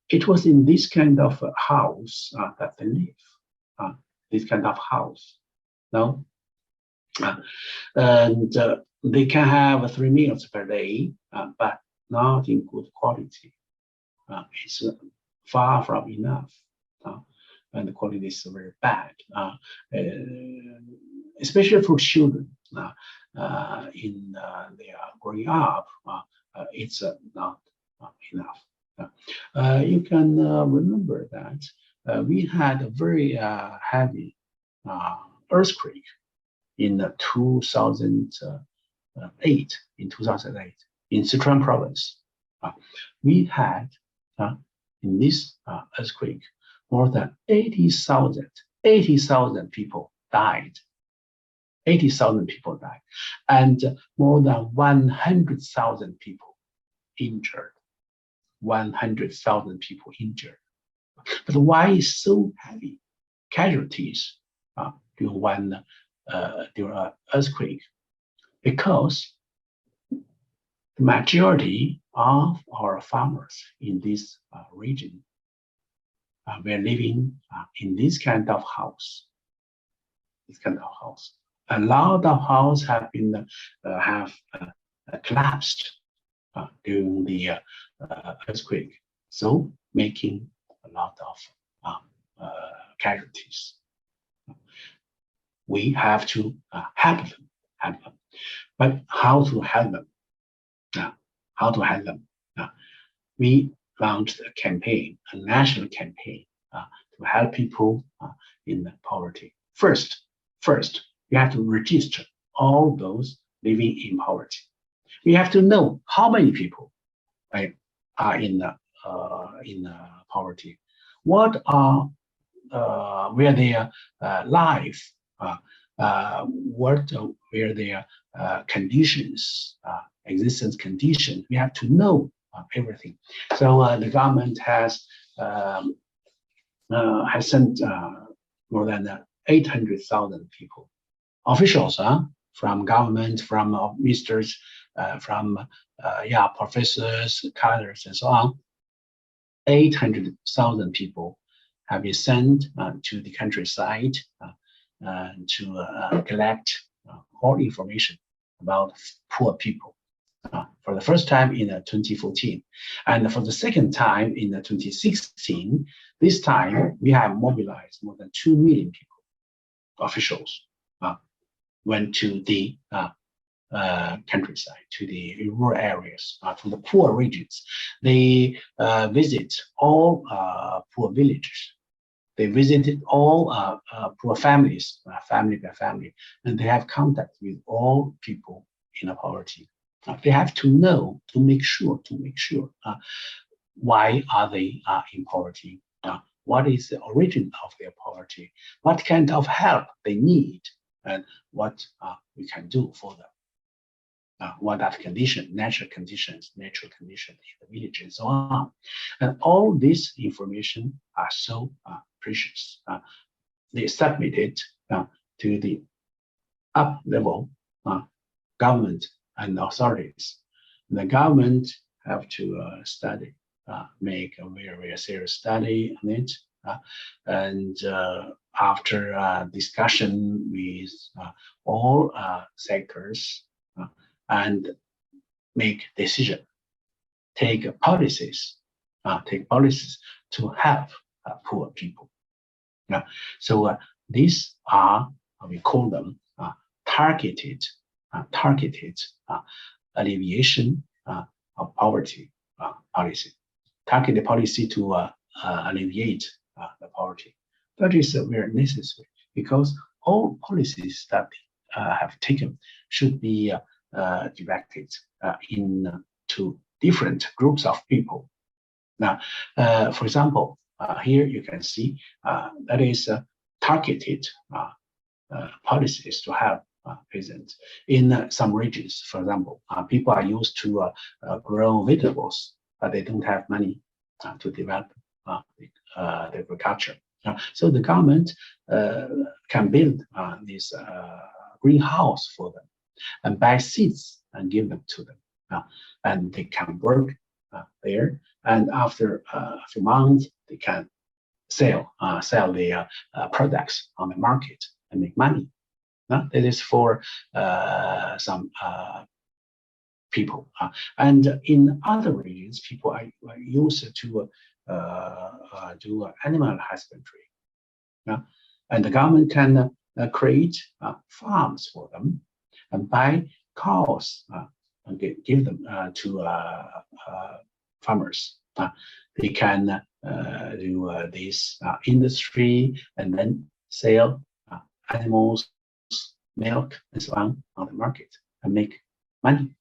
it was in this kind of house that they live. This kind of house, no, and they can have 3 meals per day, but not in good quality. It's far from enough, and the quality is very bad, especially for children. In they are growing up, it's not enough. You can remember that we had a very heavy earthquake in 2008. In 2008, in Sichuan province, we had in this earthquake more than 80,000 people died. 80,000 people died, and more than 100,000 people injured. 100,000 people injured. But why is so heavy casualties during an earthquake? Because the majority of our farmers in this region were living in this kind of house. This kind of house. A lot of houses have been collapsed during the earthquake, so making a lot of casualties. We have to help them. But how to help them? How to help them? We launched a campaign, a national campaign, to help people in poverty. First, you have to register all those living in poverty. We have to know how many people are in poverty. What are where their life, what where their conditions, existence conditions. We have to know everything. So the government has sent more than 800,000 people, officials, from government, from ministers, from professors, cadres, and so on. 800,000 people have been sent to the countryside to collect all information about poor people. For the first time in 2014, and for the second time in 2016. This time we have mobilized more than 2 million people. Officials went to the countryside, to the rural areas, to the poor regions. They visit all poor villages. They visited all poor families, family by family, and they have contact with all people in poverty. They have to know, to make sure, why are they in poverty? What is the origin of their poverty? What kind of help they need, and what we can do for them? What are the conditions, natural conditions in the village, and so on. And all this information are so precious. They submitted to the up level government and authorities. The government have to study, make a very, very serious study on it, and after discussion with all sectors, and make decision, take policies to help poor people. So these are, we call them targeted alleviation of poverty policy. Targeted policy to alleviate the poverty. That is very necessary, because all policies that have taken should be directed into different groups of people. Now, for example, here you can see that is targeted policies to help peasants in some regions. For example, people are used to grow vegetables, but they don't have money to develop the agriculture. So the government can build this greenhouse for them and buy seeds and give them to them. And they can work there. And after a few months, they can sell their products on the market and make money. That is for some people. And in other regions, people are used to do animal husbandry. And the government can create farms for them and buy cows and give them to farmers. They can do this industry and then sell animals, milk, and so on the market and make money,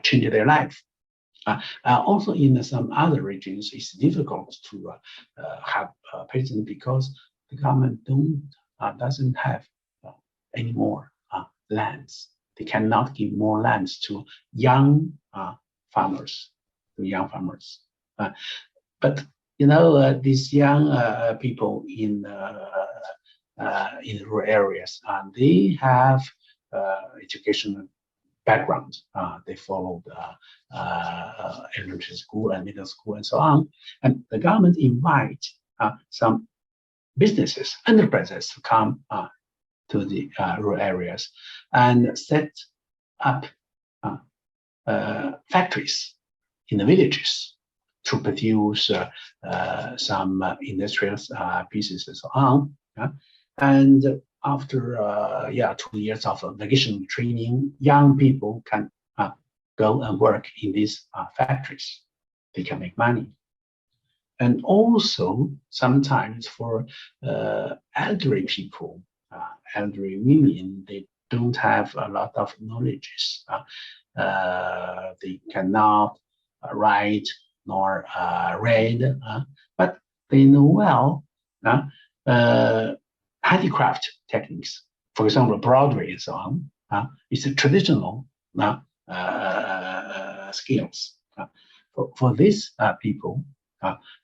change their life. Also, in some other regions, it's difficult to have peasants because the government doesn't have any more lands. They cannot give more lands to young farmers. But you know, these young people in rural areas, they have educational background. They followed elementary school and middle school and so on. And the government invite some businesses, enterprises to come to the rural areas and set up factories in the villages to produce some industrial pieces and so on. And after 2 years of vocational training, young people can go and work in these factories. They can make money. And also sometimes for elderly people, elderly women, they don't have a lot of knowledge. They cannot write nor read, but they know well handicraft techniques. For example, embroidery and so on. It's a traditional skills. For these people,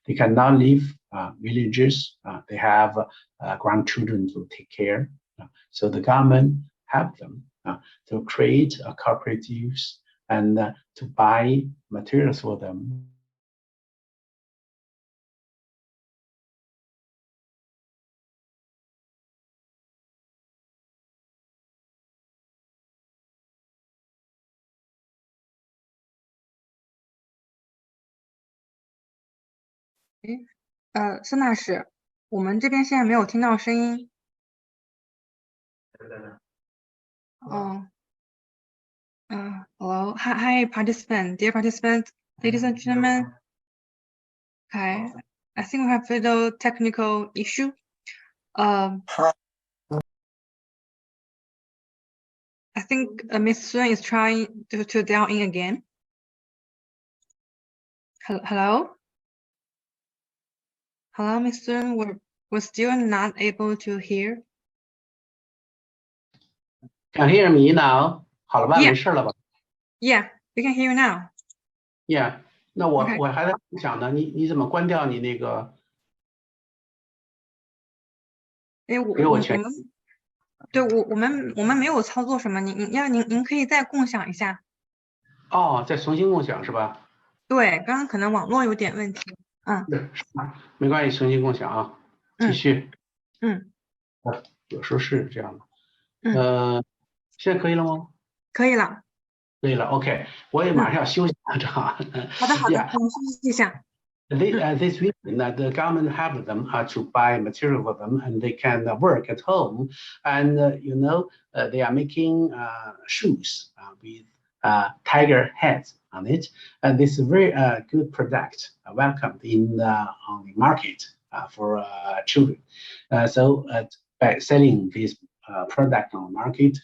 they cannot leave villages. They have grandchildren to take care. So the government help them to create cooperatives and to buy materials for them.孙大使，我们这边现在没有听到声音。哦。Hello, hi, participant, dear participant, ladies and gentlemen. Okay, I think we have a little technical issue. I think Ms. Sun is trying to dial in again. Hello? Hello, Ms. Sun, we're still not able to hear. Can hear me now? 好了吧， Yeah. 没事了吧 Yeah, we can hear you now. Yeah. 那我 Okay. 我还在想呢，你怎么关掉你那个？哎，给我全我们没有操作什么，您可以再共享一下。哦，再重新共享是吧？对，刚刚可能网络有点问题。没关系，重新共享啊，继续。有时候是这样的。现在可以了吗？可以了。可以了 ，OK， 我也马上要休息了，正好。好的，我们休息一下。This reason that the government help them to buy material for them, and they can work at home, and they are making shoes with tiger heads on it, and this is a very good product welcomed in on the market for children. So by selling this product on the market,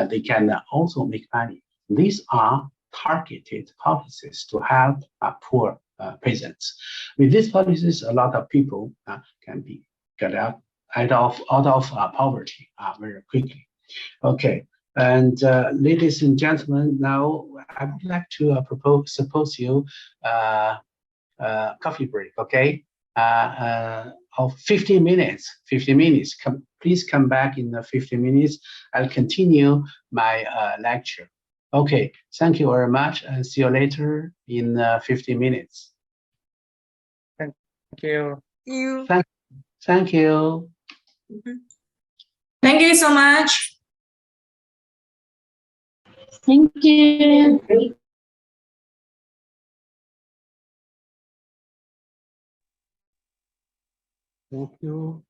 they can also make money. These are targeted policies to help poor peasants. With these policies, a lot of people can be get out of poverty very quickly. Okay, and ladies and gentlemen, now I would like to propose you coffee break. Okay, of 15 minutes. 15 minutes. Please come back in 15 minutes. I'll continue my lecture. Okay, thank you very much, and see you later in 15 minutes. Thank you. You. Thank you. Thank you so much. Thank you. Thank you.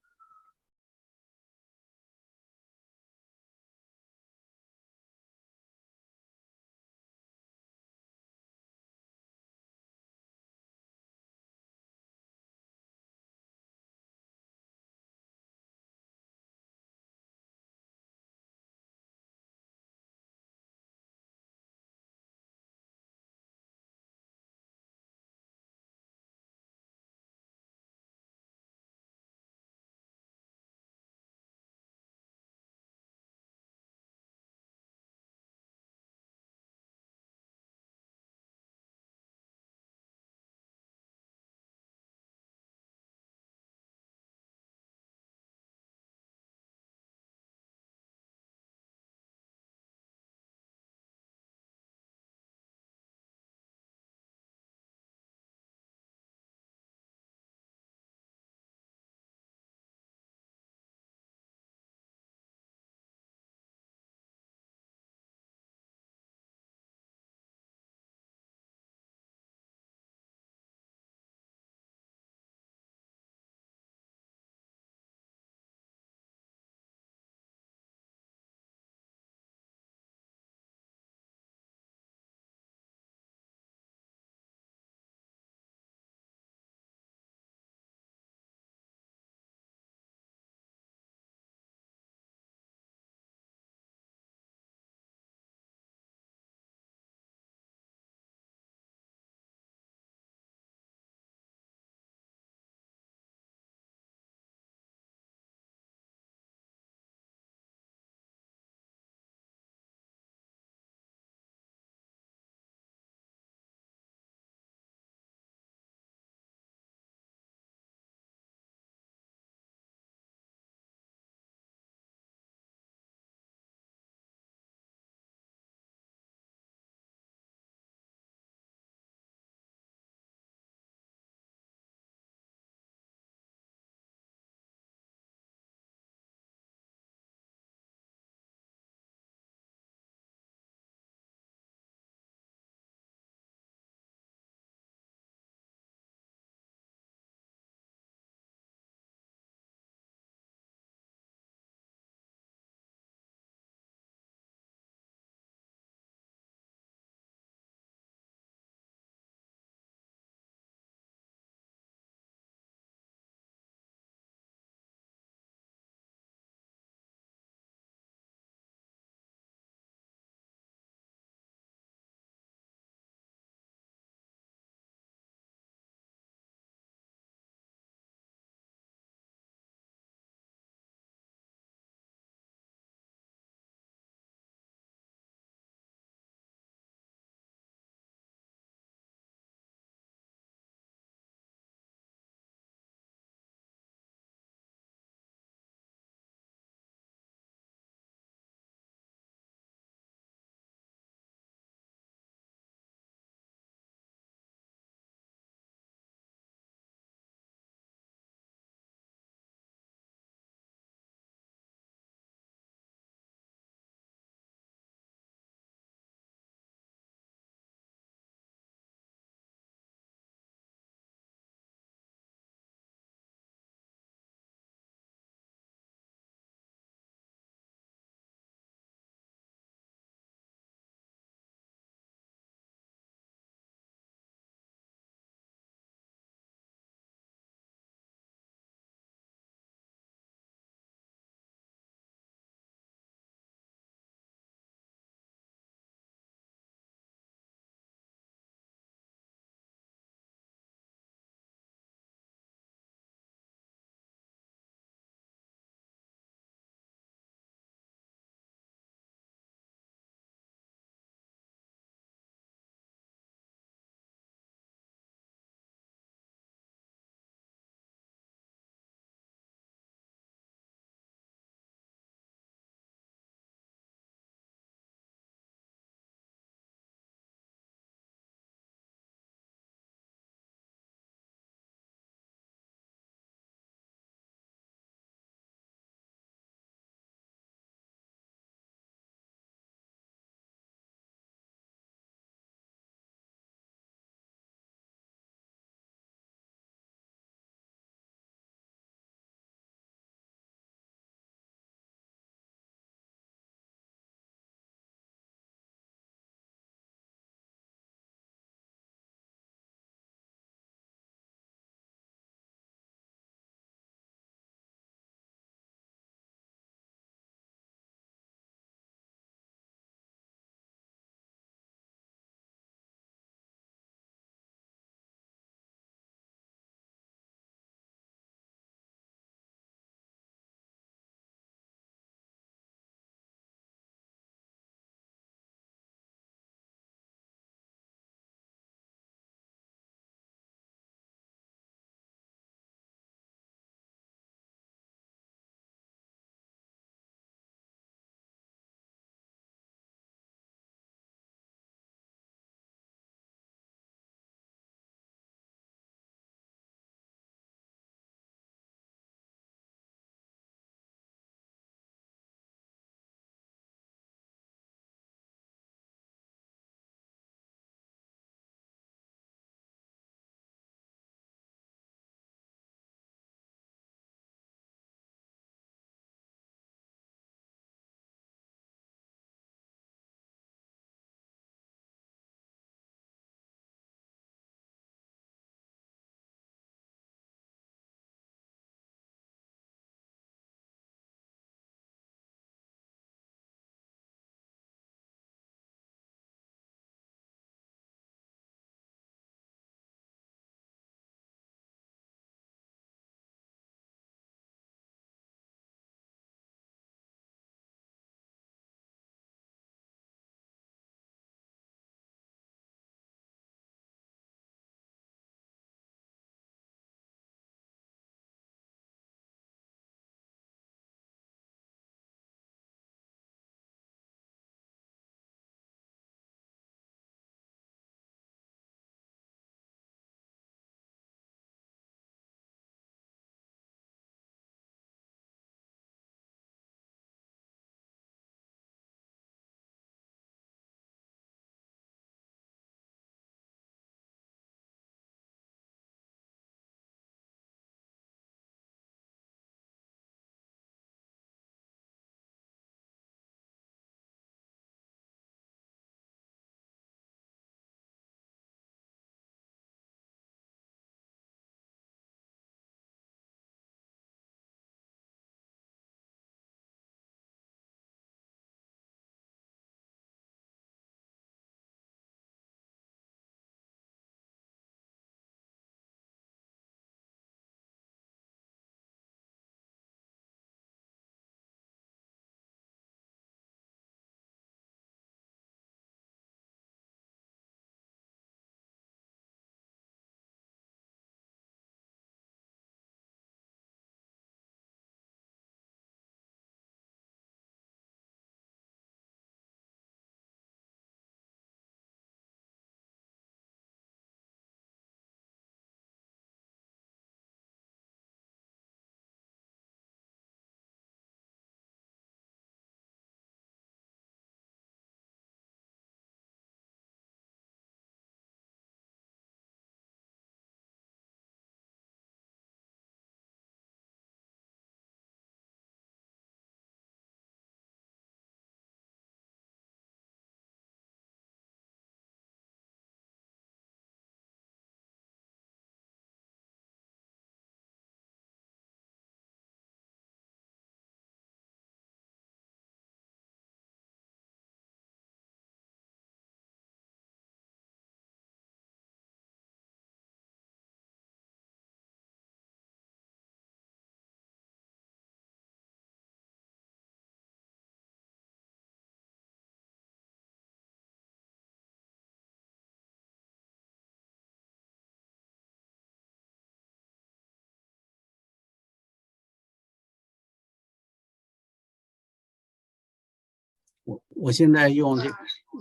我现在用这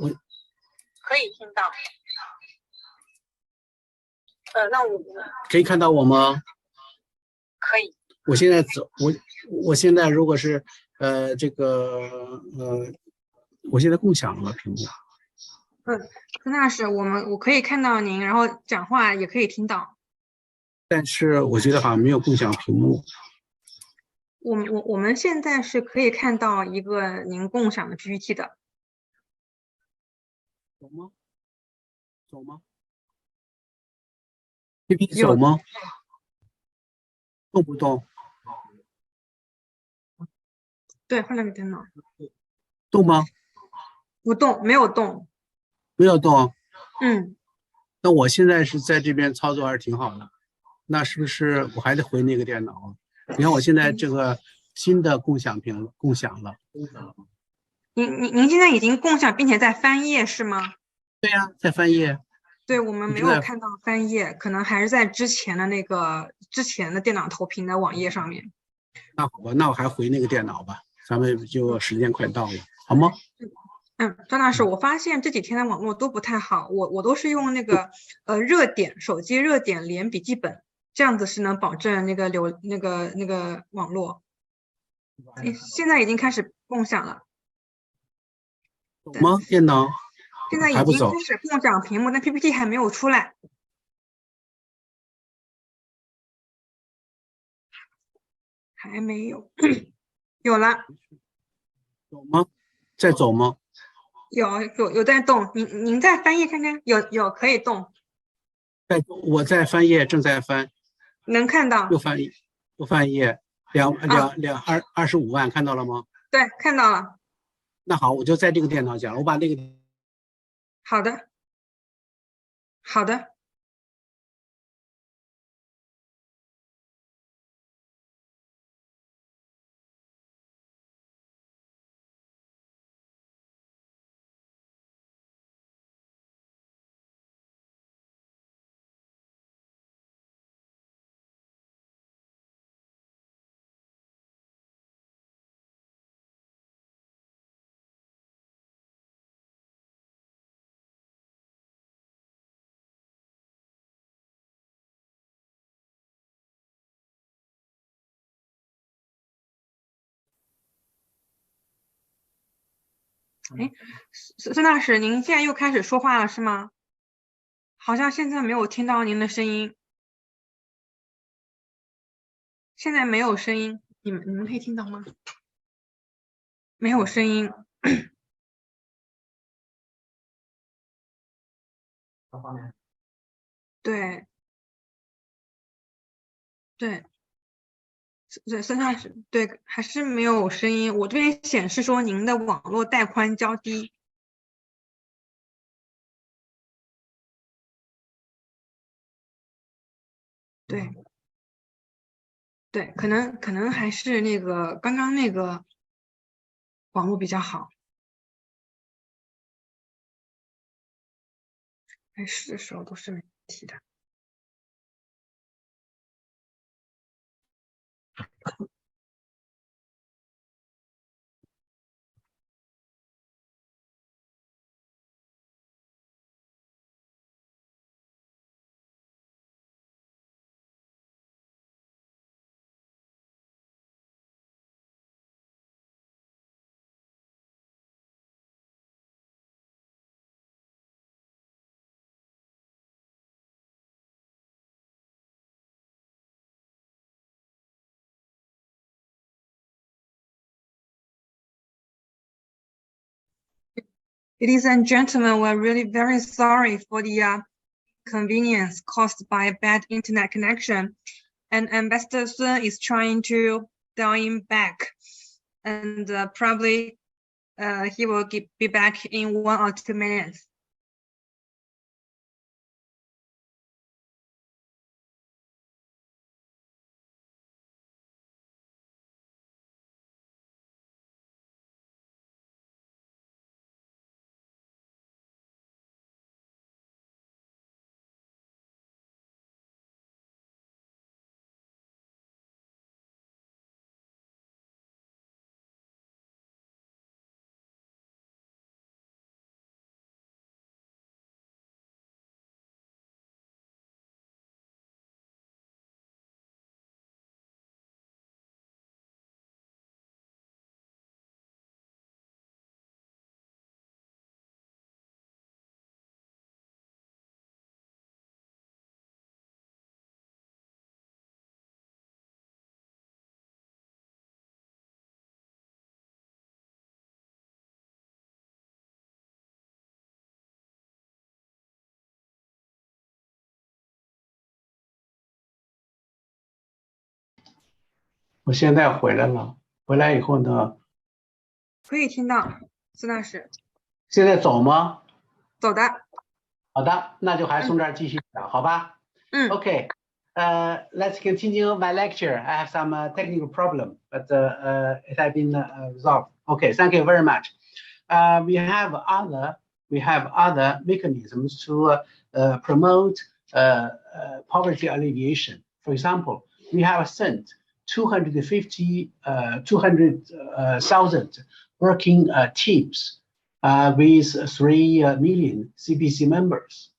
我可以听到。那我可以看到我吗？可以。我现在走，我现在如果是我现在共享了屏幕。那是我可以看到您，然后讲话也可以听到。但是我觉得好像没有共享屏幕。我们现在是可以看到一个您共享的 PPT 的。走吗？走吗？PPT 走吗？动不动？对，换了个电脑。动吗？不动，没有动。没有动。嗯。那我现在是在这边操作还是挺好的。那是不是我还得回那个电脑？你看我现在这个新的共享共享了。您现在已经共享并且在翻页是吗？对呀，在翻页。对，我们没有看到翻页，可能还是在之前的电脑投屏的网页上面。那好吧，那我还回那个电脑吧，咱们就时间快到了，好吗？张大师，我发现这几天的网络都不太好，我都是用那个手机热点连笔记本，这样子是能保证那个网络。现在已经开始共享了。走吗？电脑现在已经开始共享屏幕，但 PPT 还没有出来。还没有。有了。走吗？在走吗？有在动。您再翻页看看，有可以动。我在翻页，正在翻。能看到。又翻页，25万，看到了吗？对，看到了。那好，我就在这个电脑讲，我把那个。好的。好的。孙大使，您现在又开始说话了是吗？好像现在没有听到您的声音。现在没有声音，你们可以听到吗？没有声音。对。对。孙大使，对，还是没有声音。我这边显示说您的网络带宽较低。对。对，可能还是刚刚那个网络比较好。开始的时候都是没问题的。Ladies and gentlemen, we're really very sorry for the inconvenience caused by a bad internet connection. And Ambassador Sun is trying to dial in back. And probably he will be back in 1 or 2 minutes. 我现在回来了，回来以后呢，可以听到，孙大使。现在走吗？走的。好的，那就还从这儿继续讲，好吧？Okay, let's continue my lecture. I have some technical problem, but it has been resolved. Okay, thank you very much. We have other mechanisms to promote poverty alleviation. For example, we have sent 200,000 working teams with 3 million CPC members,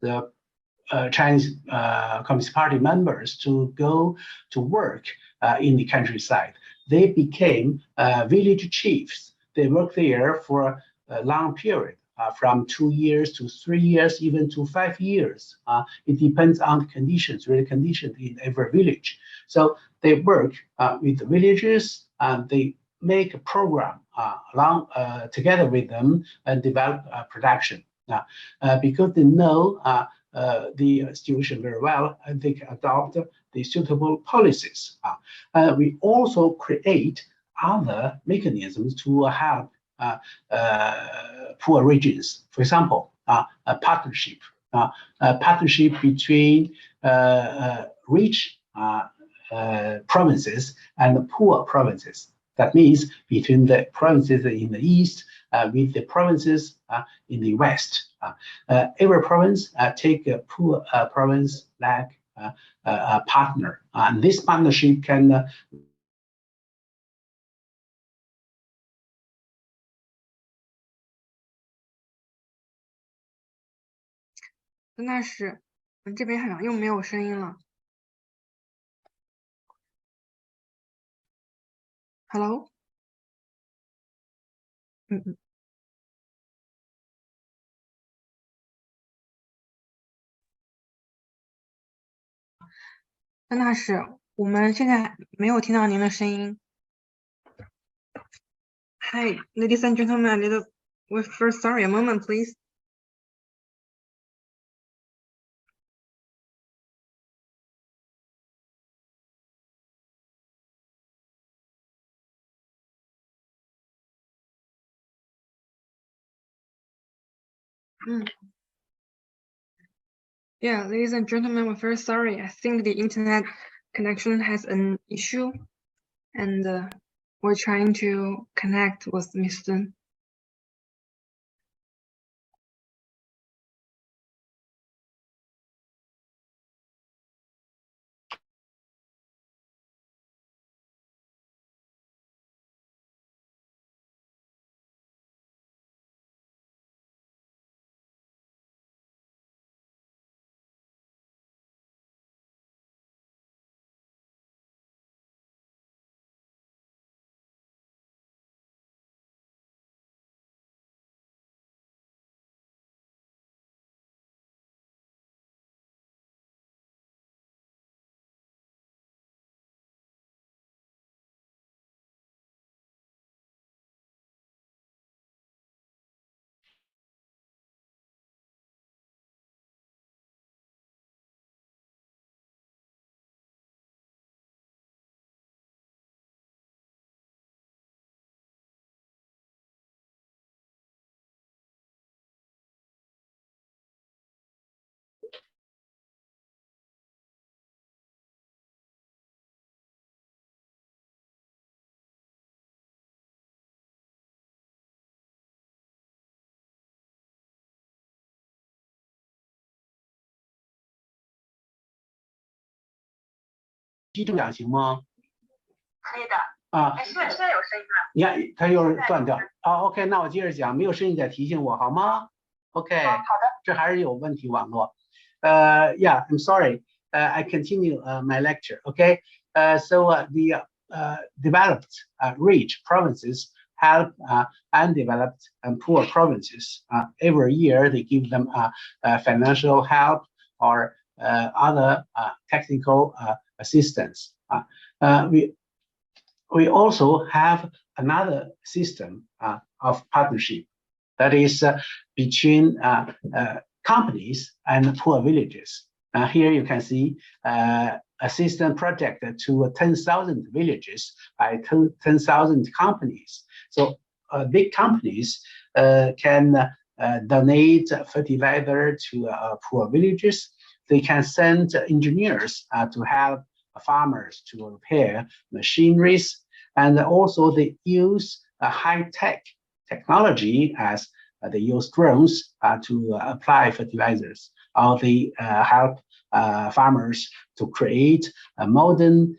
the Chinese Communist Party members, to go to work in the countryside. They became village chiefs. They worked there for a long period, from 2 years to 3 years, even to 5 years. It depends on the conditions, really conditions in every village. So they work with the villagers, and they make a program together with them and develop production. Because they know the situation very well, and they can adopt the suitable policies. We also create other mechanisms to help poor regions. For example, a partnership between rich provinces and poor provinces. That means between the provinces in the east with the provinces in the west. Every province take a poor province like a partner, and this partnership can孙大使，这边好像又没有声音了。Hello？ 孙大使，我们现在没有听到您的声音。Hi, ladies and gentlemen, we're first sorry. A moment, please. Yeah, ladies and gentlemen, we're very sorry. I think the internet connection has an issue, and we're trying to connect with Miss Sun.击中奖行吗？可以的。现在有声音了。你看，它又是断掉。OK， 那我接着讲，没有声音再提醒我好吗 ？OK， 好的。这还是有问题，网络。Yeah, I'm sorry. I continue my lecture. Okay. So the developed, rich provinces help undeveloped and poor provinces. Every year they give them financial help or other technical assistance. We also have another system of partnership that is between companies and poor villages. Here you can see assistance project to 10,000 villages by 10,000 companies. So big companies can donate fertilizer to poor villages. They can send engineers to help farmers to repair machineries, and also they use high-tech technology as they use drones to apply fertilizers, or they help farmers to create a modern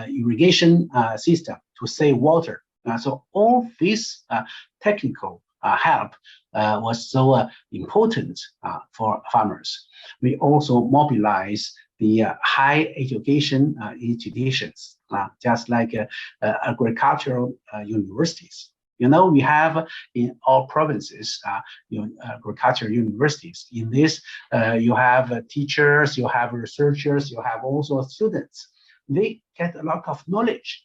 irrigation system to save water. So all this technical help was so important for farmers. We also mobilize the high education institutions, just like agricultural universities. You know, we have in all provinces agricultural universities. In this, you have teachers, you have researchers, you have also students. They get a lot of knowledge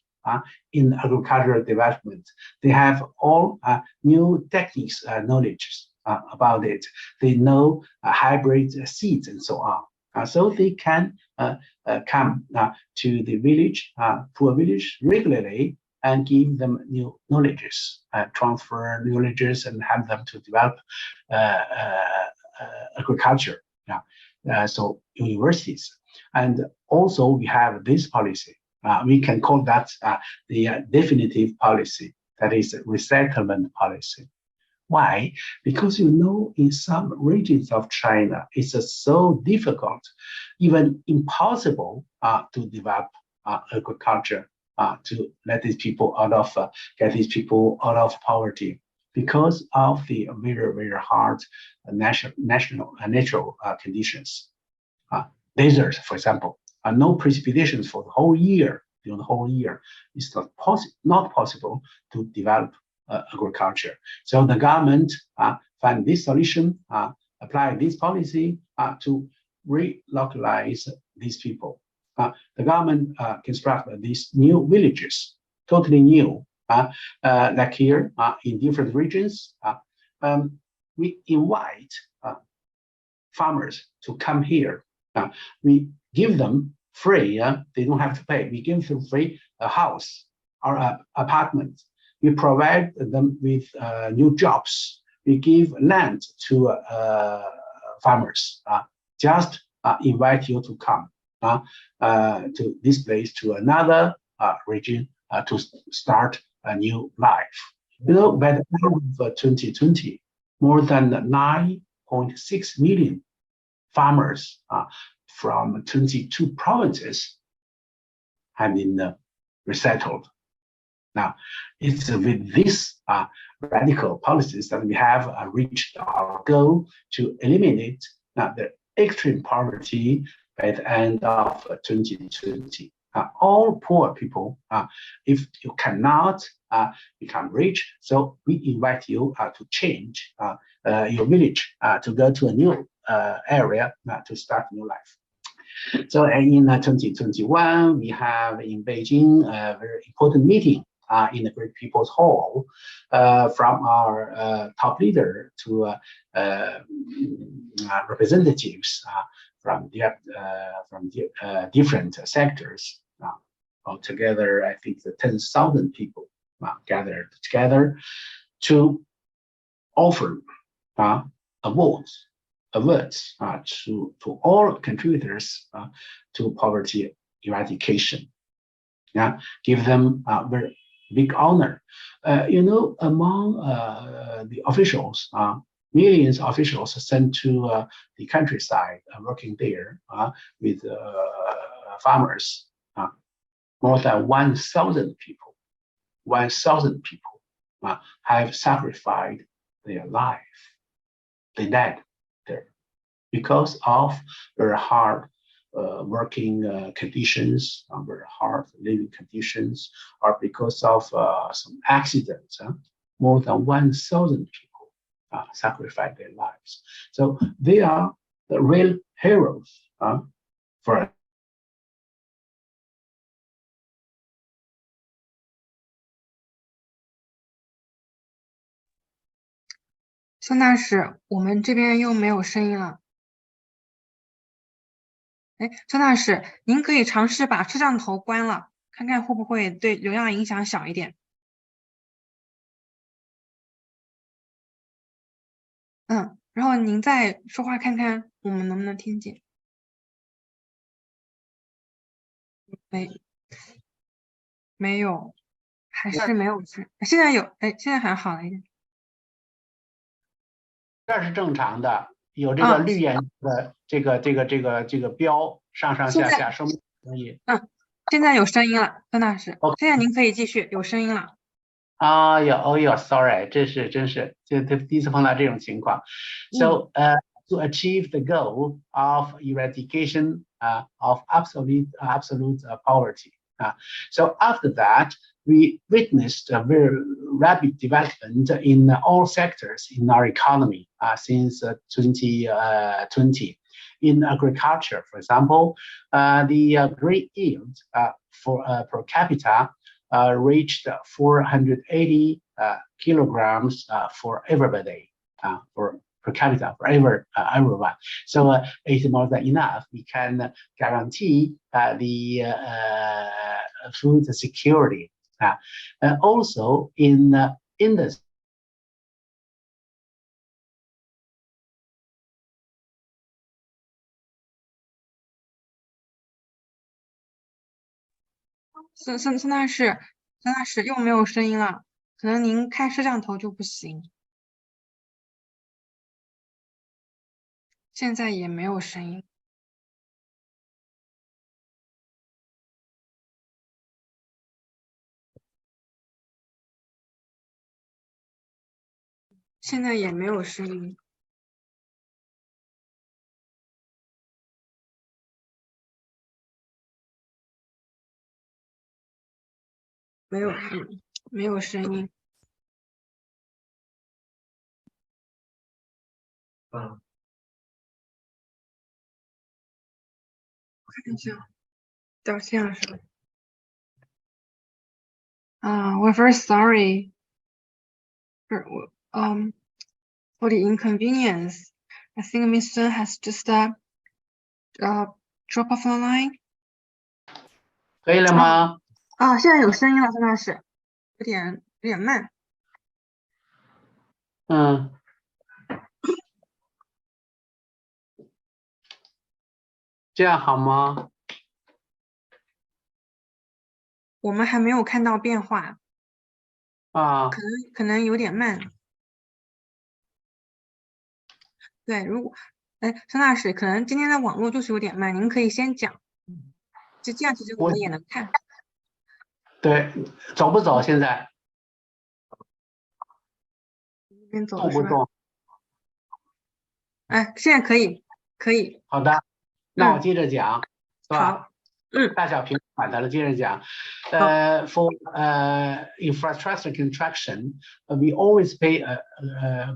in agricultural development. They have all new techniques, knowledge about it. They know hybrid seeds and so on. So they can come to the village, poor village regularly, and give them new knowledges, transfer knowledges, and help them to develop agriculture. So universities, and also we have this policy. We can call that the definitive policy, that is resettlement policy. Why? Because you know, in some regions of China, it's so difficult, even impossible to develop agriculture, to let these people out of, get these people out of poverty, because of the very, very hard natural conditions. Deserts, for example, no precipitations for the whole year. During the whole year, it's not possible to develop agriculture. So the government find this solution, apply this policy to relocalize these people. The government construct these new villages, totally new, like here in different regions. We invite farmers to come here. We give them free, they don't have to pay. We give them free a house or apartment. We provide them with new jobs. We give land to farmers. Just invite you to come to this place, to another region, to start a new life. You know, by the end of 2020, more than 9.6 million farmers from 22 provinces have been resettled. Now, it's with these radical policies that we have reached our goal to eliminate the extreme poverty by the end of 2020. All poor people, if you cannot become rich, so we invite you to change your village, to go to a new area to start a new life. So in 2021, we have in Beijing a very important meeting in the Great People's Hall from our top leader to representatives from different sectors. Altogether, I think the 10,000 people gathered together to offer awards to all contributors to poverty eradication. Give them a very big honor. You know, among the officials, millions of officials sent to the countryside, working there with farmers. More than 1,000 people, 1,000 people have sacrificed their life. They died there because of very hard working conditions, very hard living conditions, or because of some accidents. More than 1,000 people sacrificed their lives. So they are the real heroes for us. 孙大使，我们这边又没有声音了。哎，孙大使，您可以尝试把摄像头关了，看看会不会对流量影响小一点。然后您再说话看看我们能不能听见。没有，还是没有声。现在有，哎，现在还好了一点。这是正常的，有这个绿颜色的这个标上上下下，说明可以。现在有声音了，孙大使。 OK 现在您可以继续，有声音了。Sorry，真是，这第一次碰到这种情况。So, to achieve the goal of eradication of absolute poverty. So after that, we witnessed a very rapid development in all sectors in our economy since 2020. In agriculture, for example, the grain yield for per capita reached 480 kilograms for everybody, for per capita for everyone. So it's more than enough. We can guarantee the food security. And also in industry. 孙大使又没有声音了，可能您开摄像头就不行。现在也没有声音。现在也没有声音。没有声音。看一下，掉线了是吧？We're very sorry for for the inconvenience. I think Miss Sun has just drop off the line. 可以了吗？现在有声音了，孙大使，有点慢。这样好吗？我们还没有看到变化。可能有点慢。对，孙大使，可能今天的网络就是有点慢，您可以先讲，就这样其实我们也能看。对，走不走？现在动不动？现在可以。好的，那我接着讲，是吧？好。大小平反的接着讲。For infrastructure contraction, we always pay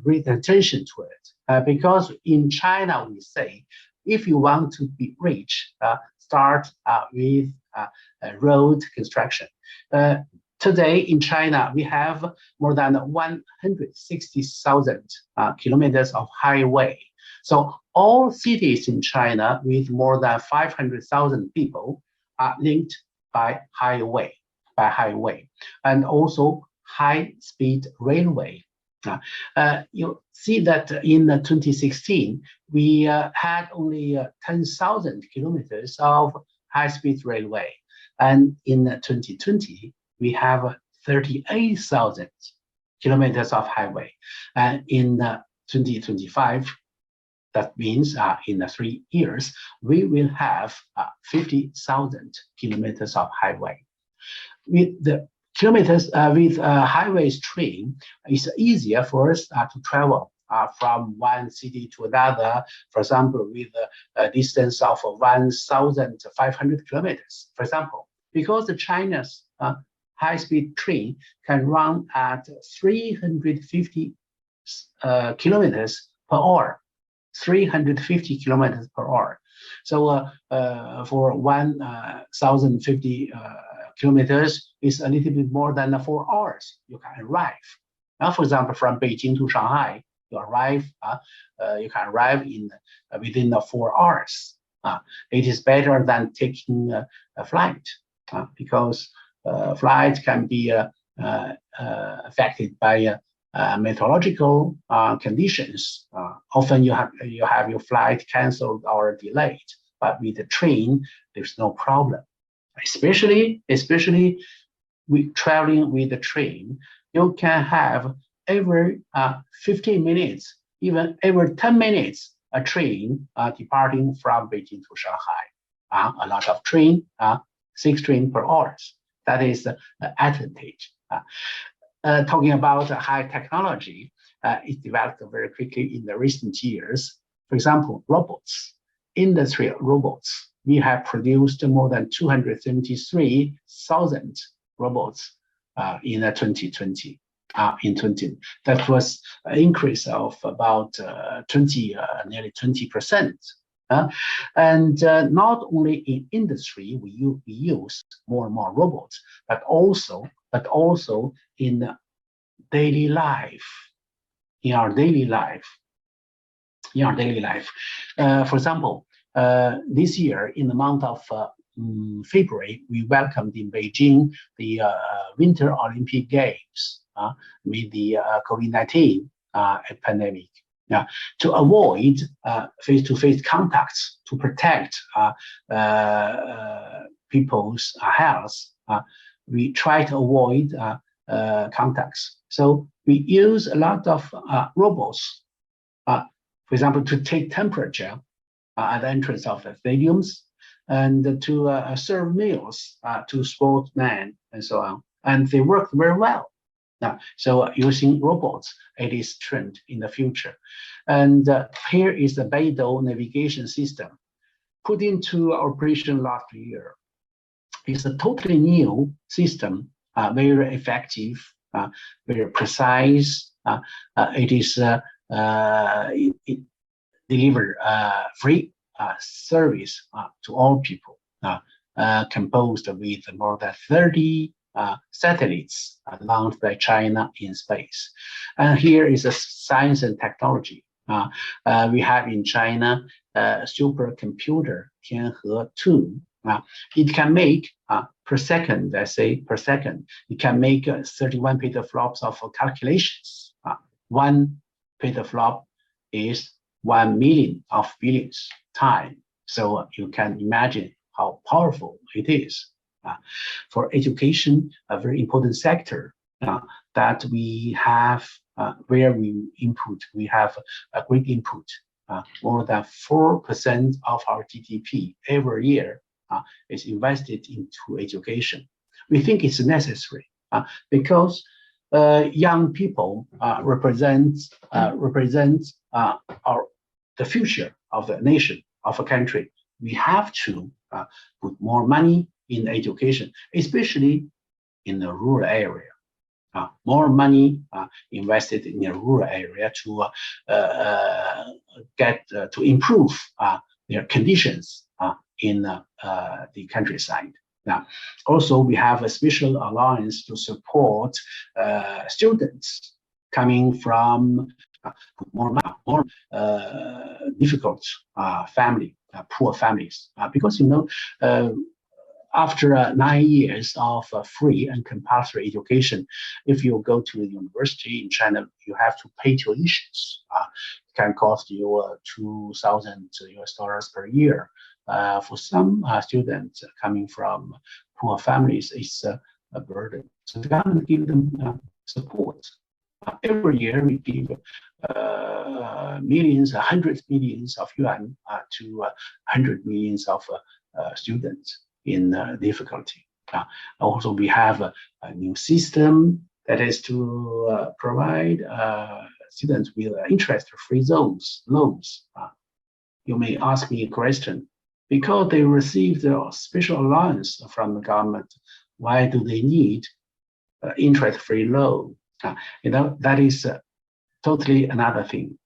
great attention to it because in China we say, if you want to be rich, start with road construction. Today in China, we have more than 160,000 kilometers of highway. So all cities in China with more than 500,000 people are linked by highway, and also high-speed railway. You see that in 2016, we had only 10,000 kilometers of high-speed railway. And in 2020, we have 38,000 kilometers of highway. And in 2025, that means in 3 years, we will have 50,000 kilometers of highway. With the kilometers with highways train, it's easier for us to travel from one city to another, for example, with a distance of 1,500 kilometers, for example, because China's high-speed train can run at 350 kilometers per hour. 350 kilometers per hour. So for 1,050 kilometers, it's a little bit more than 4 hours you can arrive. Now, for example, from Beijing to Shanghai, you can arrive in within 4 hours. It is better than taking a flight because flight can be affected by meteorological conditions. Often you have your flight canceled or delayed, but with the train, there's no problem. Especially with traveling with the train, you can have every 15 minutes, even every 10 minutes, a train departing from Beijing to Shanghai. A lot of train, 6 trains per hour. That is an advantage. Talking about high technology, it developed very quickly in the recent years. For example, robots, industrial robots. We have produced more than 273,000 robots in 2020. That was an increase of about nearly 20%. And not only in industry we use more and more robots, but also in daily life. In our daily life. For example, this year in the month of February, we welcomed in Beijing the Winter Olympic Games with the COVID-19 pandemic. To avoid face-to-face contacts, to protect people's health, we try to avoid contacts. So we use a lot of robots, for example, to take temperature at the entrance of the stadiums and to serve meals to sportsmen and so on. And they work very well. So using robots, it is trend in the future. And here is the Beidou navigation system put into operation last year. It's a totally new system, very effective, very precise. It delivers free service to all people, composed with more than 30 satellites launched by China in space. And here is a science and technology. We have in China supercomputer Tianhe 2. It can make per second, it can make 31 petaflops of calculations. 1 petaflop is 1 million of billions time. So you can imagine how powerful it is. For education, a very important sector that we have, where we have a great input. More than 4% of our GDP every year is invested into education. We think it's necessary because young people represent the future of the nation, of a country. We have to put more money in education, especially in the rural area. More money invested in the rural area to to improve their conditions in the countryside. Now, also we have a special allowance to support students coming from more difficult poor families, because after 9 years of free and compulsory education, if you go to a university in China, you have to pay tuitions. It can cost you $2,000 per year. For some students coming from poor families, it's a burden. So the government gives them support. Every year we give millions, hundreds of millions of yuan to 100 millions of students in difficulty. Also, we have a new system that is to provide students with interest-free loans. You may ask me a question, because they received a special allowance from the government, why do they need interest-free loan? That is totally another thing.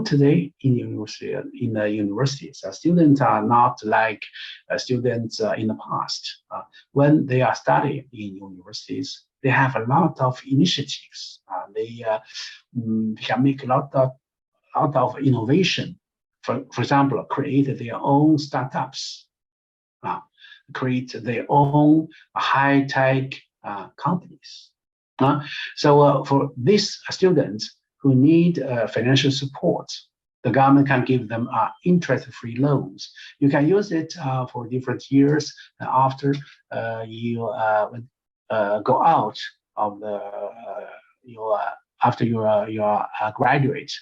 Today in the universities, students are not like students in the past. When they are studying in universities, they have a lot of initiatives. They can make a lot of innovation for example, create their own startups, create their own high-tech companies. So for these students who need financial support, the government can give them interest-free loans. You can use it for different years after you go out of the after you graduate,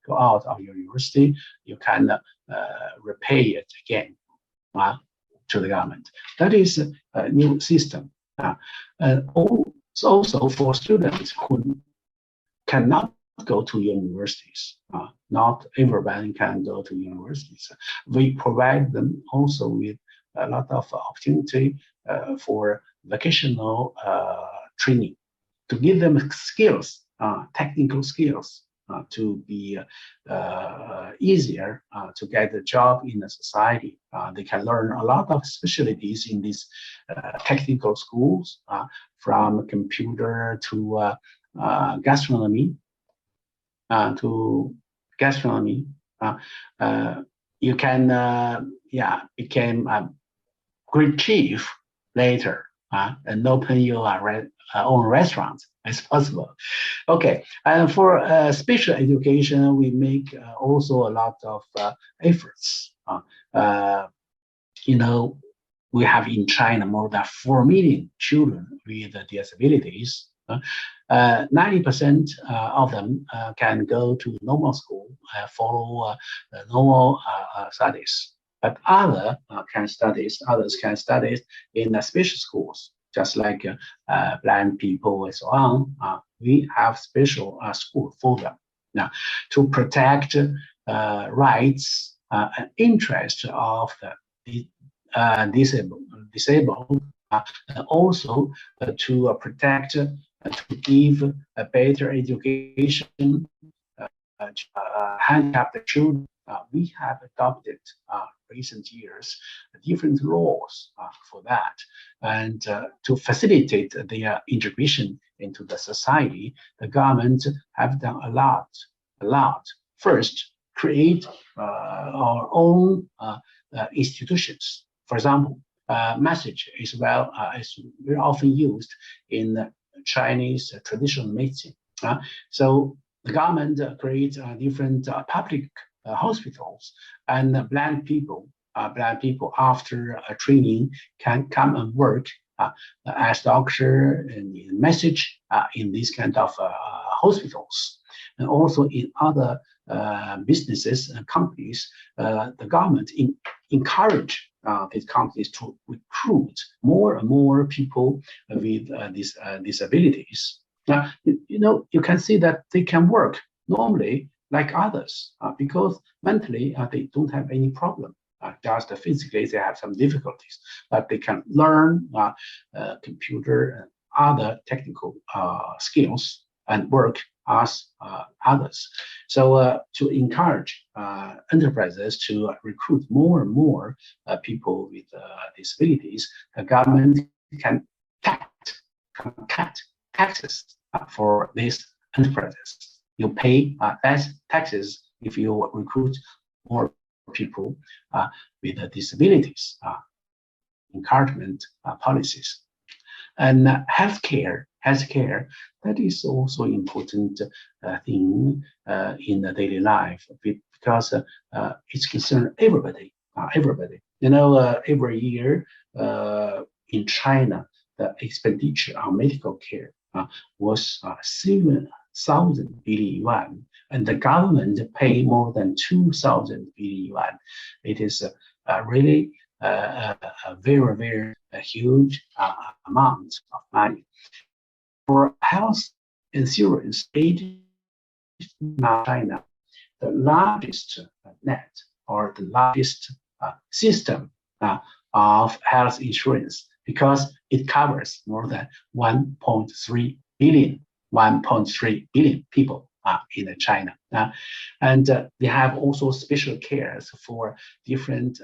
go out of your university, you can repay it again to the government. That is a new system. And also for students who cannot go to universities, not everybody can go to universities. We provide them also with a lot of opportunity for vocational training to give them skills, technical skills, to be easier to get a job in the society. They can learn a lot of specialties in these technical schools, from computer to gastronomy. You can become a great chief later and open your own restaurant as possible. Okay, and for special education, we make also a lot of efforts. We have in China more than 4 million children with disabilities. 90% of them can go to normal school, follow normal studies. But others can study in special schools, just like blind people and so on. We have special school for them now to protect rights and interests of the disabled, and also to protect, to give a better education to handicapped children. We have adopted recent years different laws for that, and to facilitate their integration into the society, the government have done a lot. First, create our own institutions. For example, message is very often used in Chinese traditional medicine. So the government creates different public hospitals, and blind people after training can come and work as doctor and message in these kind of hospitals, and also in other businesses and companies. The government encourage these companies to recruit more and more people with these disabilities. Now, you can see that they can work normally like others because mentally they don't have any problem. Just physically they have some difficulties, but they can learn computer and other technical skills and work as others. So to encourage enterprises to recruit more and more people with disabilities, the government can cut taxes for these enterprises. You pay less taxes if you recruit more people with disabilities. Encouragement policies. And healthcare, that is also important thing in the daily life, because it's concerned everybody. Every year in China, the expenditure on medical care was 7,000 billion yuan, and the government pay more than 2,000 billion yuan. It is really a very, very huge amount of money. For health insurance, it is now China the largest net or the largest system of health insurance, because it covers more than 1.3 billion people in China. And they have also special cares for different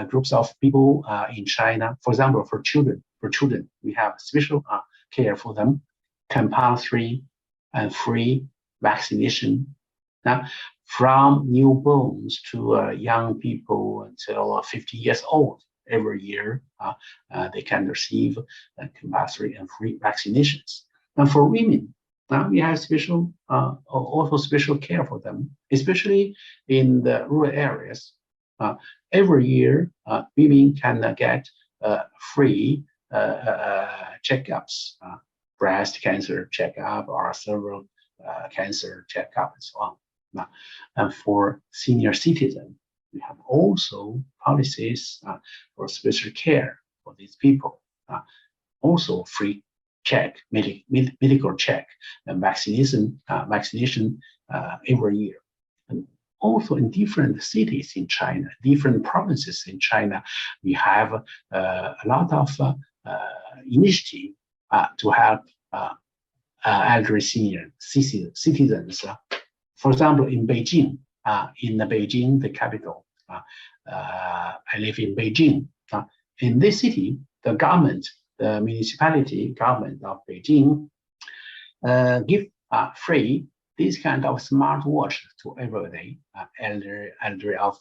groups of people in China. For example, for children, we have special care for them, compulsory and free vaccination. Now, from newborns to young people until 50 years old. Every year, they can receive compulsory and free vaccinations. And for women, we have special, also special care for them, especially in the rural areas. Every year, women can get free checkups, breast cancer checkup or several cancer checkup and so on. And for senior citizens, we have also policies for special care for these people. Also free check, medical check, and vaccination every year. And also in different cities in China, different provinces in China, we have a lot of initiative to help elderly senior citizens. For example, in Beijing, the capital, I live in Beijing. In this city, the government, the municipality government of Beijing, give free this kind of smartwatch to everybody, elderly of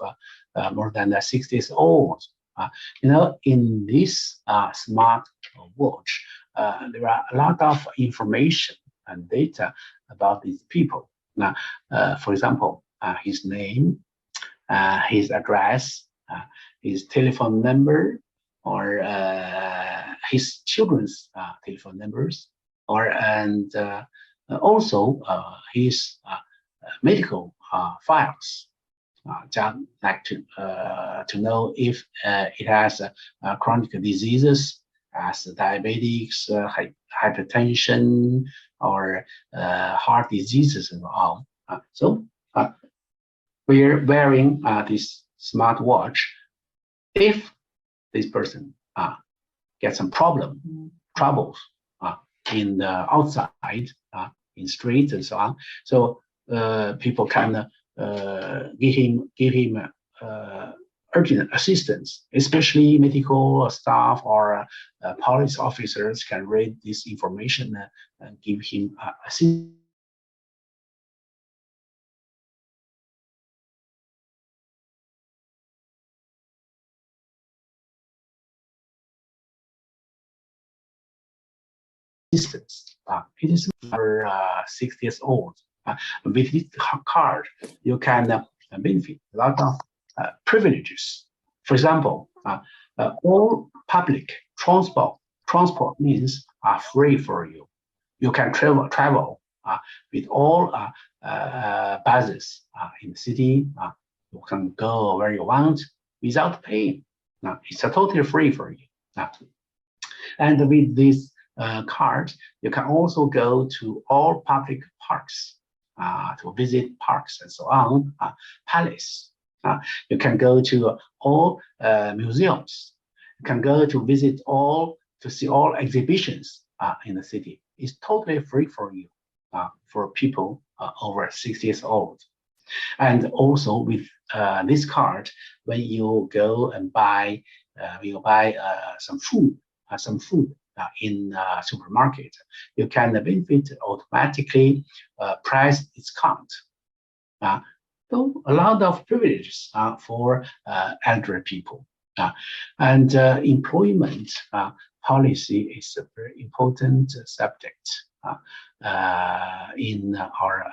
more than 60 years old. In this smart watch, there are a lot of information and data about these people. For example, his name, his address, his telephone number, or his children's telephone numbers, and also his medical files. Just like to know if it has chronic diseases as diabetes, hypertension, or heart diseases and all. So we're wearing this smartwatch. If this person gets some troubles in the outside, in streets and so on, so people can give him urgent assistance, especially medical staff or police officers can read this information and give him assistance. It is for 60 years old. With this card, you can benefit a lot of privileges. For example, all public transport means are free for you. You can travel with all buses in the city. You can go where you want without paying. It's totally free for you. And with this card, you can also go to all public parks to visit parks and so on, palace. You can go to all museums. You can go to visit to see all exhibitions in the city. It's totally free for you, for people over 60 years old. And also with this card, when you go and buy, some food in supermarket, you can benefit automatically price discount. So a lot of privileges for elderly people. And employment policy is a very important subject in our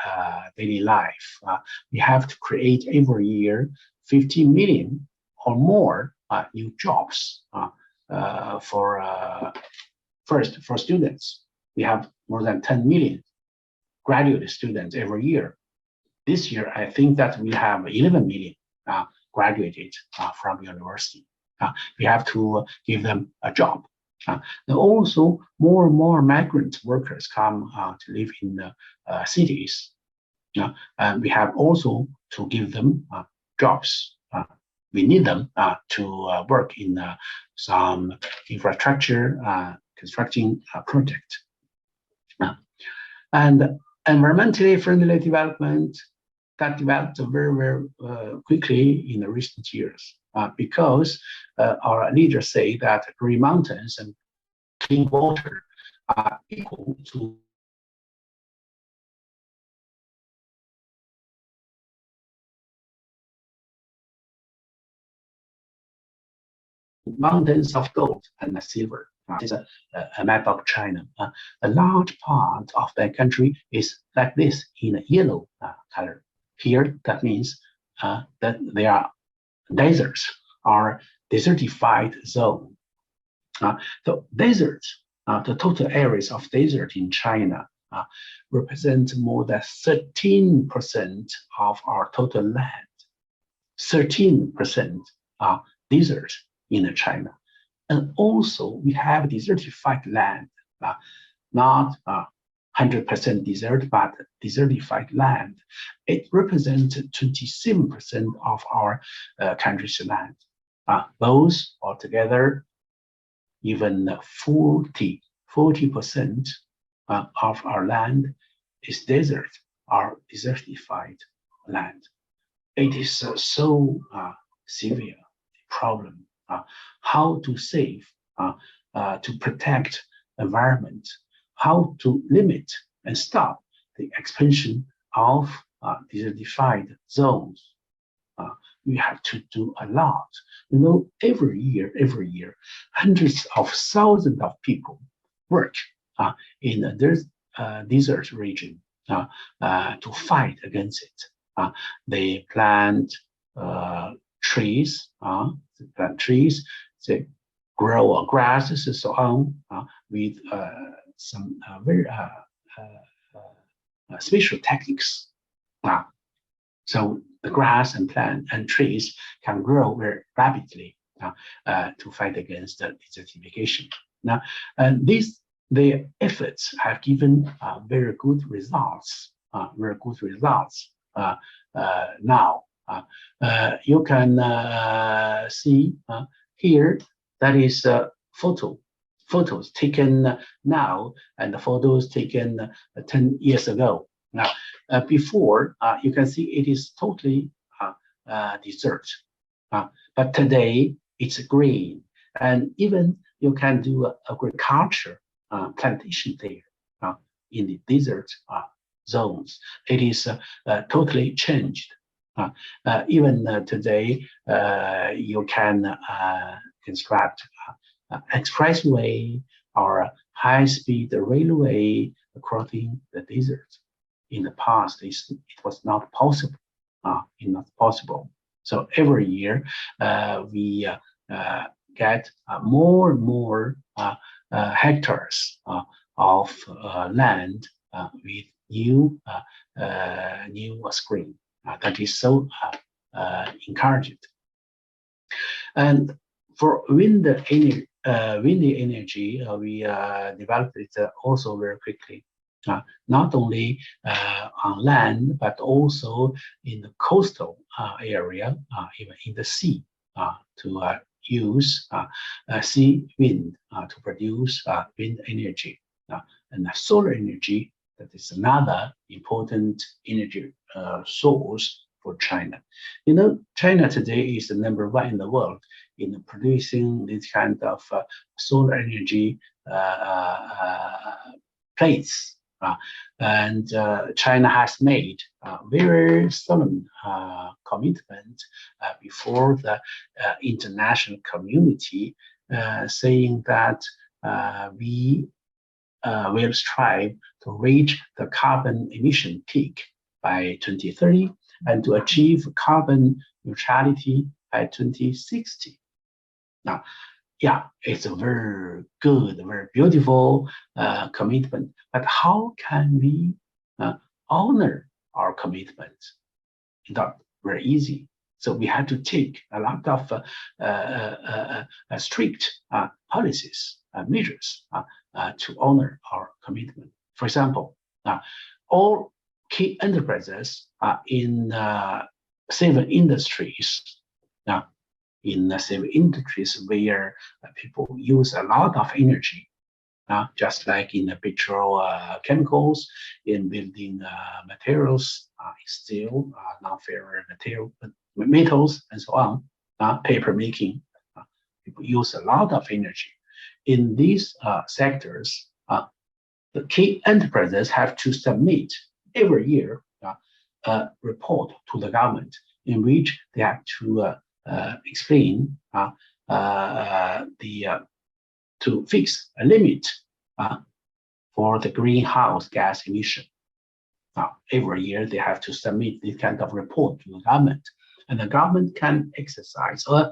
daily life. We have to create every year 50 million or more new jobs for students. We have more than 10 million graduate students every year. This year, I think that we have 11 million graduated from university. We have to give them a job. And also, more and more migrant workers come to live in the cities. And we have also to give them jobs. We need them to work in some infrastructure constructing project. And environmentally friendly development that developed very, very quickly in the recent years because our leaders say that green mountains and clean water are equal to mountains of gold and silver. This is a map of China. A large part of that country is like this in a yellow color. Here, that means that they are deserts or desertified zone. So deserts, the total areas of desert in China represent more than 13% of our total land. 13% are desert in China. And also we have desertified land, not 100% desert, but desertified land. It represents 27% of our country's land. Both altogether, even 40% of our land is desert or desertified land. It is so severe problem. How to save, to protect environment, how to limit and stop the expansion of desertified zones. We have to do a lot. You know, every year, hundreds of thousands of people work in the desert region to fight against it. They plant trees, they grow grasses and so on with some very special techniques. So the grass and plant and trees can grow very rapidly to fight against the desertification. Now, and their efforts have given very good results. Now, you can see here that is photos taken now and the photos taken 10 years ago. Now, before you can see it is totally desert, but today it's green, and even you can do agriculture plantation there in the desert zones. It is totally changed. Even today, you can construct expressway or high-speed railway crossing the desert. In the past, it was not possible. So every year, we get more and more hectares of land with new screen. That is so encouraged. And for wind energy, we developed it also very quickly. Not only on land, but also in the coastal area, even in the sea, to use sea wind to produce wind energy. And solar energy, that is another important energy source for China. You know, China today is the #1 in the world in producing this kind of solar energy plates. And China has made a very solemn commitment before the international community, saying that we will strive to reach the carbon emission peak by 2030 and to achieve carbon neutrality by 2060. Now, yeah, it's a very good, very beautiful commitment. But how can we honor our commitment? Not very easy. So we had to take a lot of strict policies, measures to honor our commitment. For example, all key enterprises in civil industries. In civil industries where people use a lot of energy, just like in the petrochemicals, in building materials, steel, non-ferrous metals, and so on, paper making, people use a lot of energy. In these sectors, the key enterprises have to submit every year a report to the government in which they have to explain to fix a limit for the greenhouse gas emission. Now, every year they have to submit this kind of report to the government, and the government can exercise or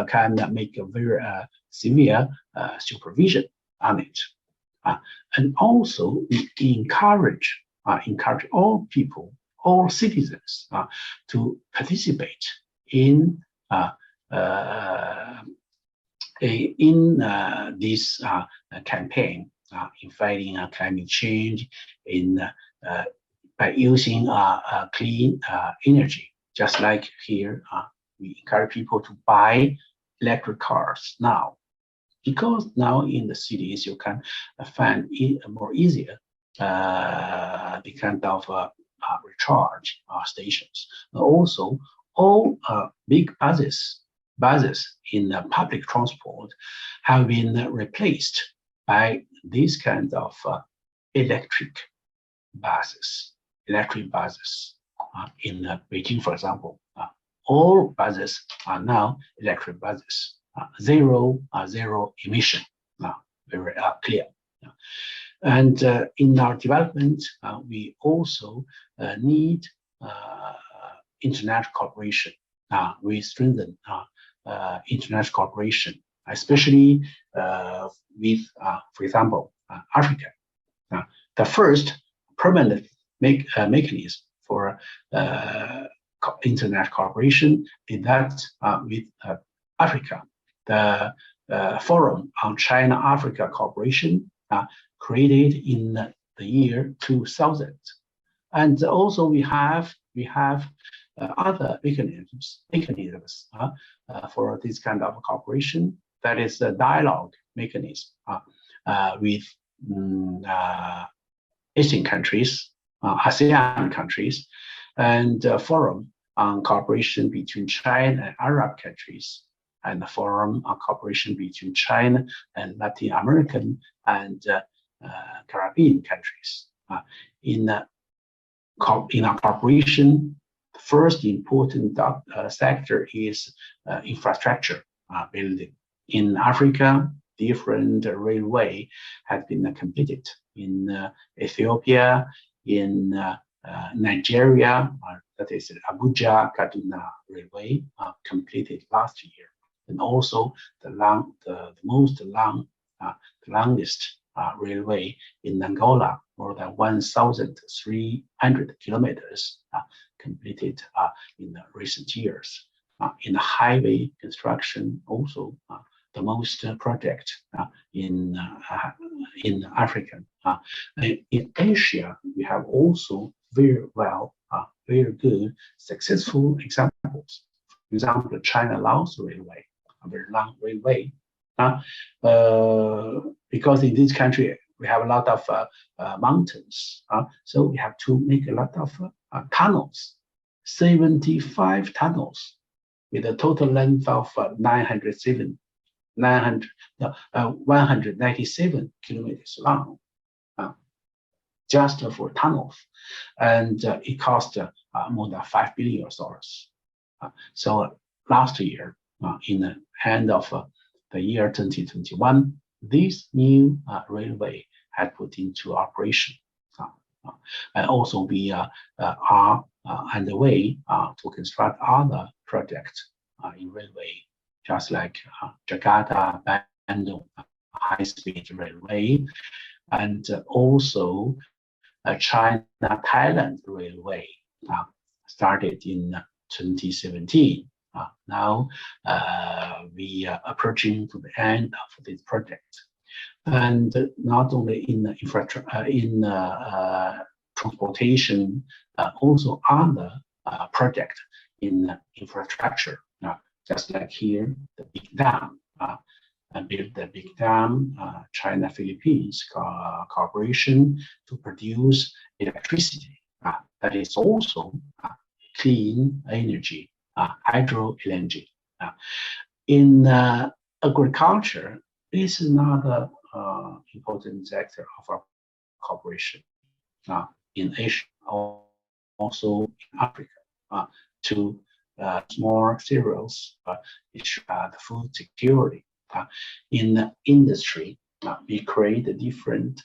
can make a very severe supervision on it, and also encourage all people, all citizens, to participate in this campaign in fighting climate change, by using clean energy. Just like here, we encourage people to buy electric cars now, because now in the cities you can find it more easier the kind of recharge stations. Also, all big buses in public transport have been replaced by these kind of electric buses. In Beijing, for example, all buses are now electric buses, zero emission, very clear. And in our development, we also need international cooperation. We strengthen international cooperation, especially with, for example, Africa. The first permanent mechanism for international cooperation is that with Africa. The Forum on China-Africa Cooperation created in the year 2000. And also we have other mechanisms for this kind of cooperation. That is a dialogue mechanism with Asian countries, ASEAN countries, and Forum on Cooperation between China and Arab countries, and the Forum on Cooperation between China and Latin American and Caribbean countries. In our cooperation, the first important sector is infrastructure building. In Africa, different railway have been completed. In Ethiopia, in Nigeria, that is Abuja-Kaduna Railway, completed last year, and also the longest railway in Angola, more than 1,300 kilometers, completed in the recent years. In the highway construction, also the most project in Africa. In Asia, we have also very good, successful examples. For example, China-Laos Railway, a very long railway. Because in this country, we have a lot of mountains. So we have to make a lot of tunnels, 75 tunnels with a total length of 197 kilometers long, just for tunnels, and it cost more than $5 billion. So last year, in the end of the year 2021, this new railway had put into operation, and also we are underway to construct other projects in railway, just like Jakarta-Bandung high-speed railway, and also China-Thailand railway started in 2017. Now we are approaching to the end of this project, and not only in infrastructure, in transportation, also other project in infrastructure. Just like here, the big dam, and build the big dam, China-Philippines cooperation to produce electricity. That is also clean energy, hydro energy. In agriculture, this is another important sector of our cooperation. In Asia, also in Africa, to small cereals, issue the food security. In the industry, we create different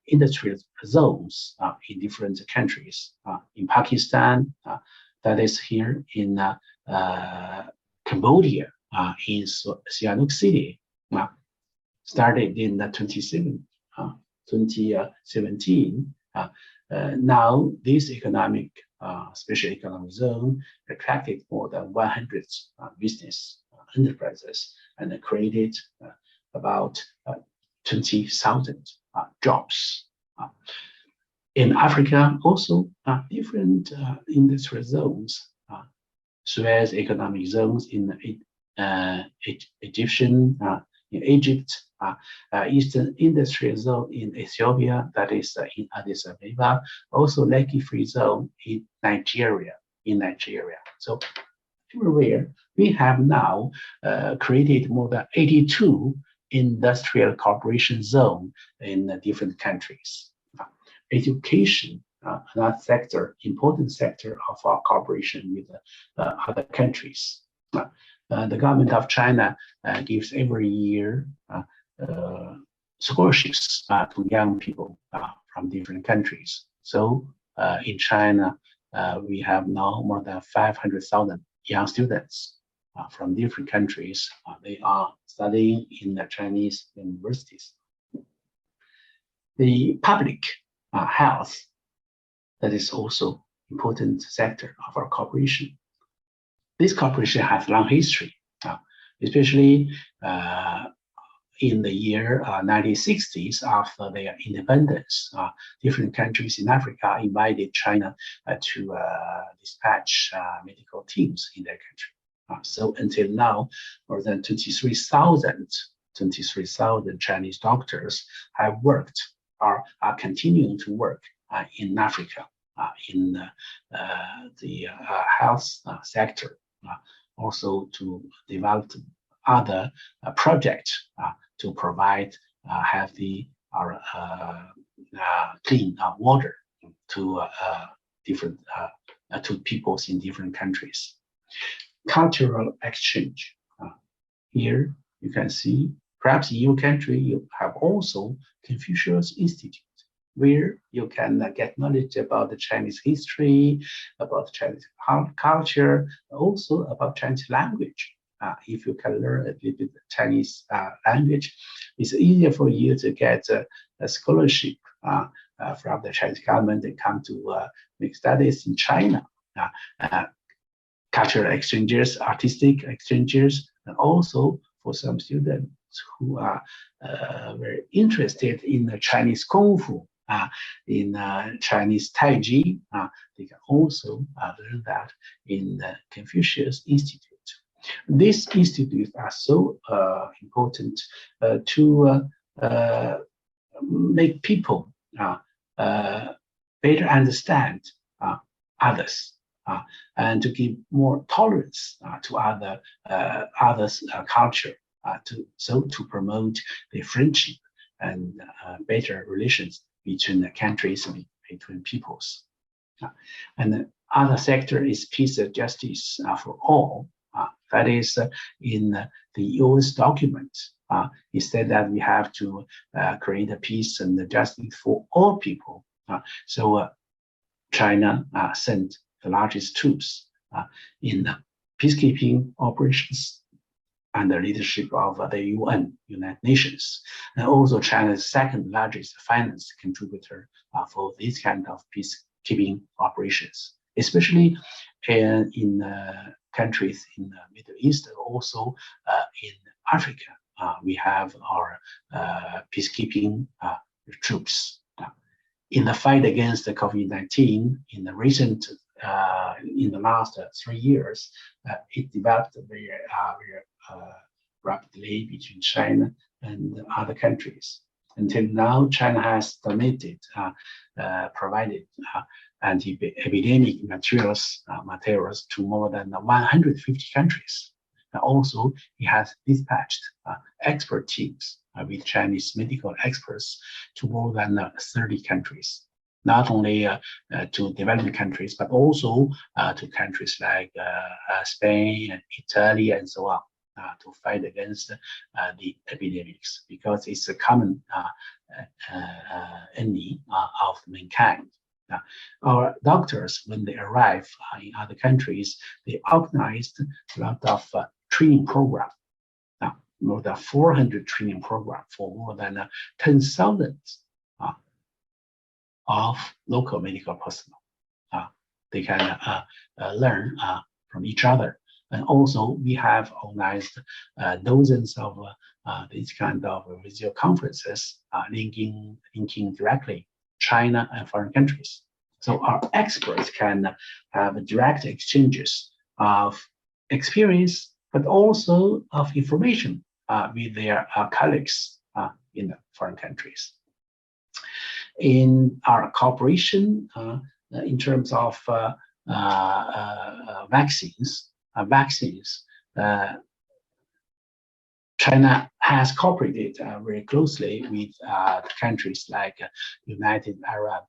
industrial zones in different countries. In Pakistan, that is here in Cambodia, in Sihanouk City, started in 2017. Now, this special economic zone attracted more than 100 business enterprises and created about 20,000 jobs. In Africa, also different industrial zones, Suez economic zones in in Egypt, Eastern Industrial Zone in Ethiopia, that is in Addis Ababa, also Lekki Free Zone in Nigeria. So everywhere we have now created more than 82 industrial cooperation zone in different countries. Education, another sector, important sector of our cooperation with other countries. The government of China gives every year scholarships to young people from different countries. So in China, we have now more than 500,000 young students from different countries. They are studying in the Chinese universities. The public health, that is also important sector of our cooperation. This cooperation has long history, especially in the year 1960s, after their independence. Different countries in Africa invited China to dispatch medical teams in their country. So until now, more than 23,000 Chinese doctors have worked or are continuing to work in Africa in the health sector. Also to develop other projects to provide healthy or clean water to different to peoples in different countries. Cultural exchange. Here you can see, perhaps in your country you have also Confucius Institute, where you can get knowledge about the Chinese history, about Chinese culture, also about Chinese language. If you can learn a little bit Chinese language, it's easier for you to get a scholarship from the Chinese government and come to make studies in China. Cultural exchanges, artistic exchanges, and also for some students who are very interested in the Chinese Kung Fu, in Chinese Taiji, they can also learn that in the Confucius Institute. These institutes are so important to make people better understand others and to give more tolerance to others' culture, to promote the friendship and better relations between the countries, between peoples. And the other sector is peace and justice for all. That is in the US document. It said that we have to create a peace and justice for all people. So China sent the largest troops in peacekeeping operations under leadership of the UN, United Nations, and also China's second largest finance contributor for this kind of peacekeeping operations, especially in countries in the Middle East, also in Africa. We have our peacekeeping troops. In the fight against the COVID-19, in the last 3 years, it developed very rapidly between China and other countries. Until now, China has donated, provided anti-epidemic materials to more than 150 countries. And also, it has dispatched expert teams with Chinese medical experts to more than 30 countries. not only to developing countries, but also to countries like Spain and Italy and so on, to fight against the epidemics, because it's a common enemy of mankind. Our doctors, when they arrive in other countries, they organized a lot of training program. More than 400 training program for more than 10,000 of local medical personnel. They can learn from each other. And also, we have organized dozens of these kind of video conferences linking directly China and foreign countries. So our experts can have direct exchanges of experience, but also of information with their colleagues in the foreign countries. In our cooperation, in terms of vaccines, China has cooperated very closely with countries like United Arab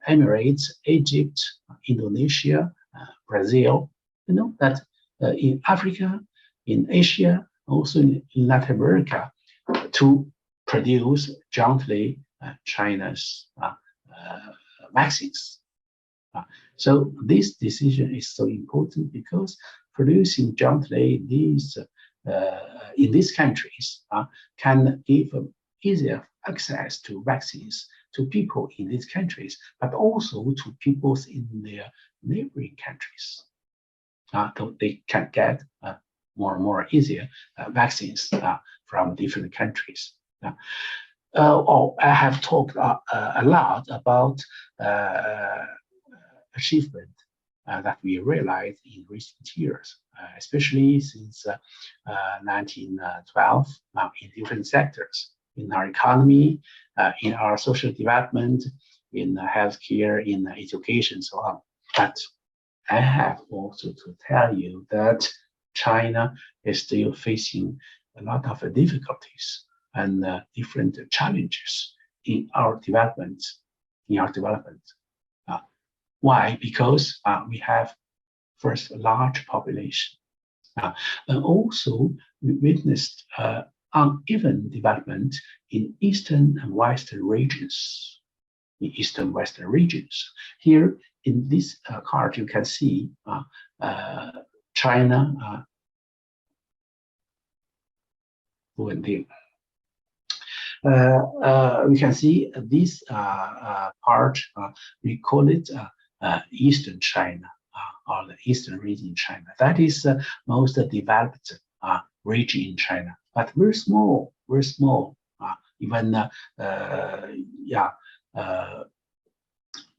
Emirates, Egypt, Indonesia, Brazil. You know that in Africa, in Asia, also in Latin America, to produce jointly China's vaccines. So this decision is so important because producing jointly these in these countries can give easier access to vaccines to people in these countries, but also to people in their neighboring countries. So they can get more and more easier vaccines from different countries. I have talked a lot about achievement that we realized in recent years, especially since 1912, in different sectors, in our economy, in our social development, in healthcare, in education, so on. But I have also to tell you that China is still facing a lot of difficulties and different challenges in our development. Why? Because we have first a large population, and also we witnessed uneven development in eastern and western regions. Here in this card, you can see China. We can see this part, we call it Eastern China, or the Eastern region in China. That is the most developed region in China, but very small, even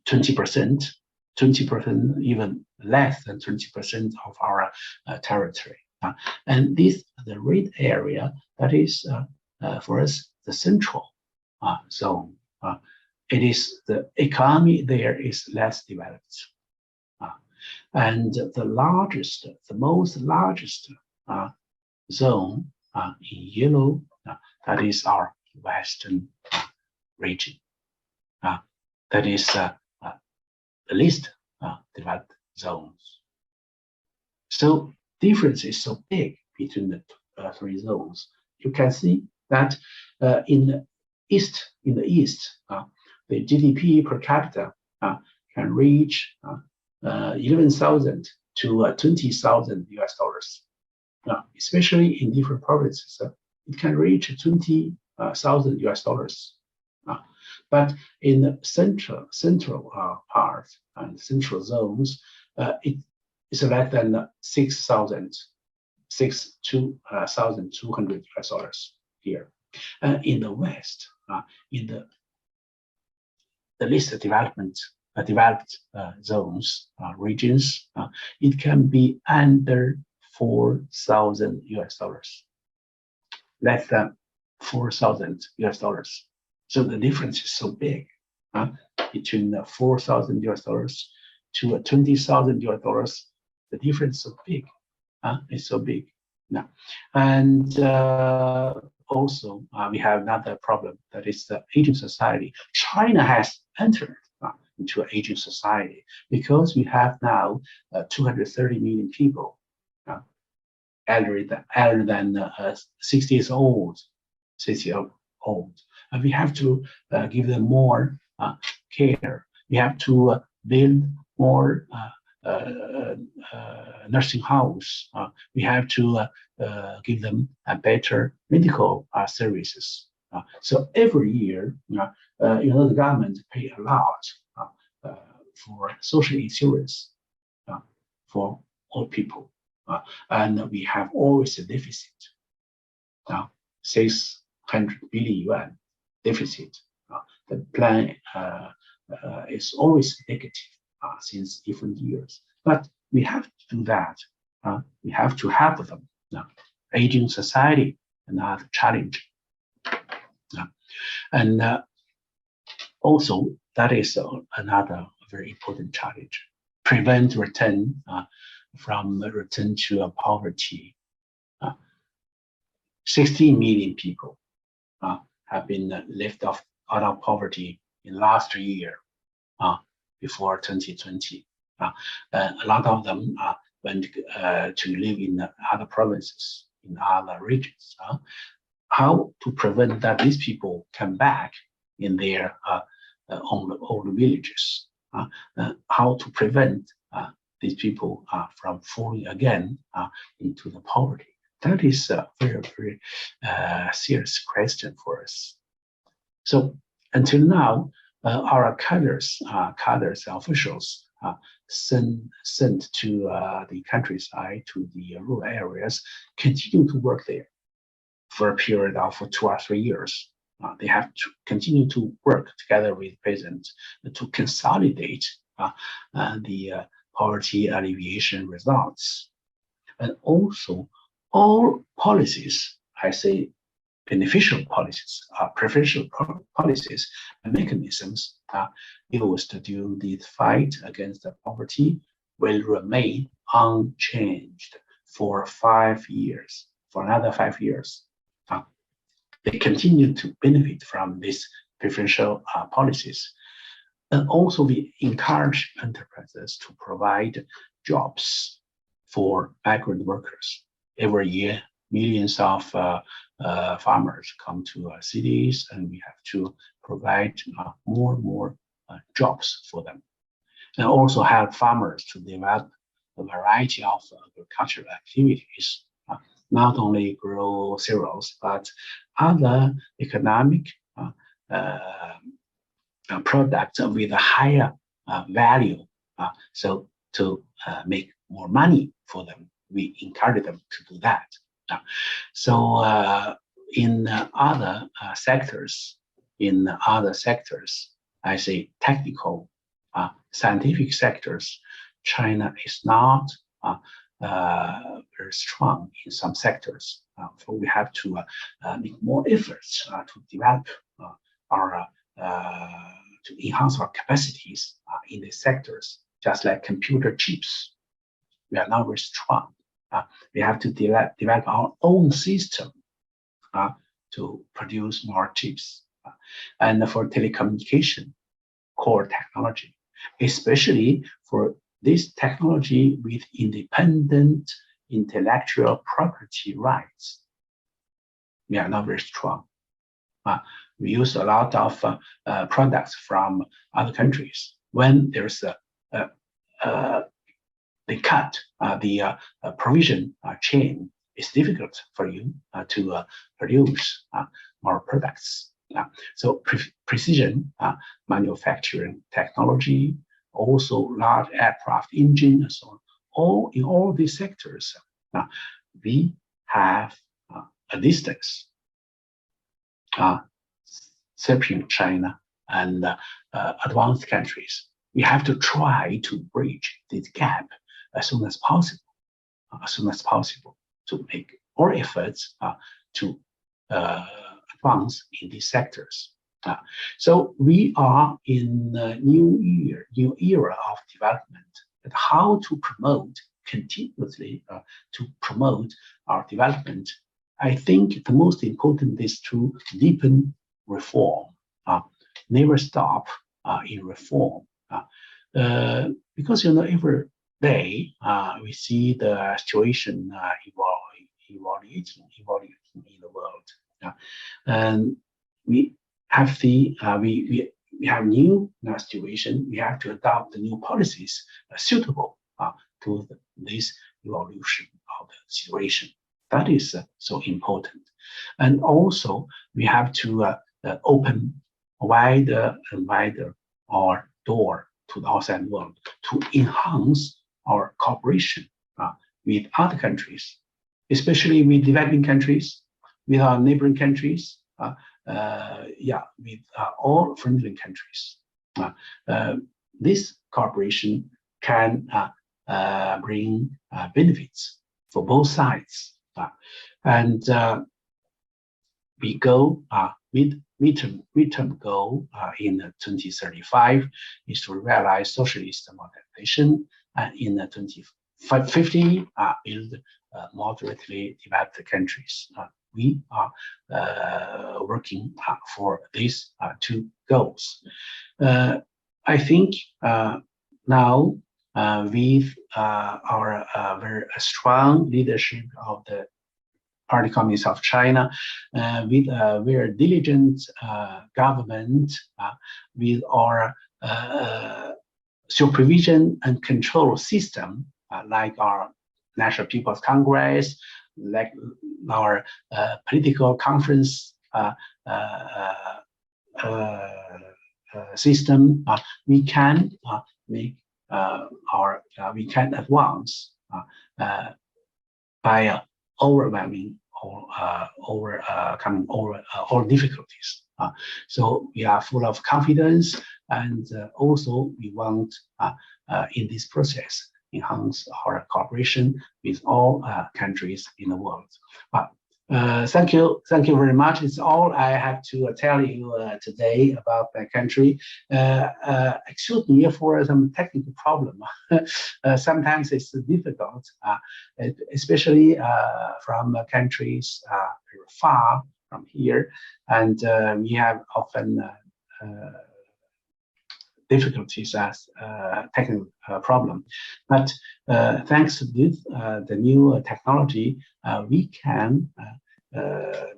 20%, even less than 20% of our territory. And this, the red area, that is for us the central zone. It is the economy there is less developed, and the most largest zone in yellow, that is our western region. That is the least developed zones. So difference is so big between the three zones. You can see that in the east, the GDP per capita can reach 11,000 to 20,000 US dollars. Especially in different provinces, it can reach 20,000 US dollars. But in the central part and central zones, it is less than 6,200 US dollars here. In the west, in the least developed zones, regions, it can be under 4,000 US dollars, less than 4,000 US dollars. So the difference is so big between the 4,000 US dollars to 20,000 US dollars. The difference is so big. It's so big now. And also, we have another problem, that is the aging society. China has entered into an aging society, because we have now 230 million people elder than 60 years old, 60 years old. And we have to give them more care. We have to build more nursing homes. We have to give them better medical services. So every year, the government pay a lot for social insurance for all people, and we have always a deficit. 600 billion yuan deficit. The plan is always negative since different years, but we have to do that. We have to help them. Aging society, another challenge. And also, that is another very important challenge. Prevent return to poverty. 16 million people have been left out of poverty in last year, before 2020. A lot of them went to live in other provinces, in other regions. How to prevent that these people come back in their old villages? How to prevent these people from falling again into the poverty? That is a very, very serious question for us. So until now, our cadres officials sent to the countryside, to the rural areas, continue to work there for a period of 2 or 3 years. They have to continue to work together with peasants to consolidate the poverty alleviation results. And also, all policies, I say beneficial policies, preferential policies and mechanisms used to do the fight against the poverty will remain unchanged for 5 years, for another 5 years. They continue to benefit from these preferential policies. And also we encourage enterprises to provide jobs for migrant workers. Every year, millions of farmers come to cities, and we have to provide more and more jobs for them. And also help farmers to develop a variety of agricultural activities, not only grow cereals, but other economic products with a higher value. So to make more money for them, we encourage them to do that. So in other sectors, I say technical, scientific sectors, China is not very strong in some sectors. So we have to make more efforts to develop to enhance our capacities in these sectors, just like computer chips. We are not very strong. We have to develop our own system to produce more chips. And for telecommunication, core technology, especially for this technology with independent intellectual property rights, we are not very strong. We use a lot of products from other countries. When there's they cut the provision chain, it's difficult for you to produce more products. So precision manufacturing technology, also large aircraft engine, and so on. In all these sectors, we have a distance separating China and advanced countries. We have to try to bridge this gap as soon as possible, to make all efforts to advance in these sectors. So we are in a new era of development. But how to promote continuously to promote our development? I think the most important is to deepen reform. Never stop in reform. Because every day we see the situation evolving in the world, and we have we have new situation. We have to adopt the new policies suitable to this evolution of the situation. That is so important. And also we have to open wider and wider our door to the outside world to enhance our cooperation with other countries, especially with developing countries, with our neighboring countries, with all friendly countries. This cooperation can bring benefits for both sides. And we go midterm goal in 2035 is to realize socialist modernization, and in 2050 build moderately developed countries. We are working for these two goals. I think now with our very strong leadership of the Party Communist of China, with a very diligent government, with our supervision and control system, like our National People's Congress, like our political conference system, we can make we can advance by overwhelming or overcoming all difficulties. So we are full of confidence, and also we want in this process enhance our cooperation with all countries in the world. Thank you very much. It's all I have to tell you today about my country. Excuse me for some technical problem. Sometimes it's difficult, especially from countries very far from here, and we have often difficulties as technical problem. But thanks to this, the new technology, we can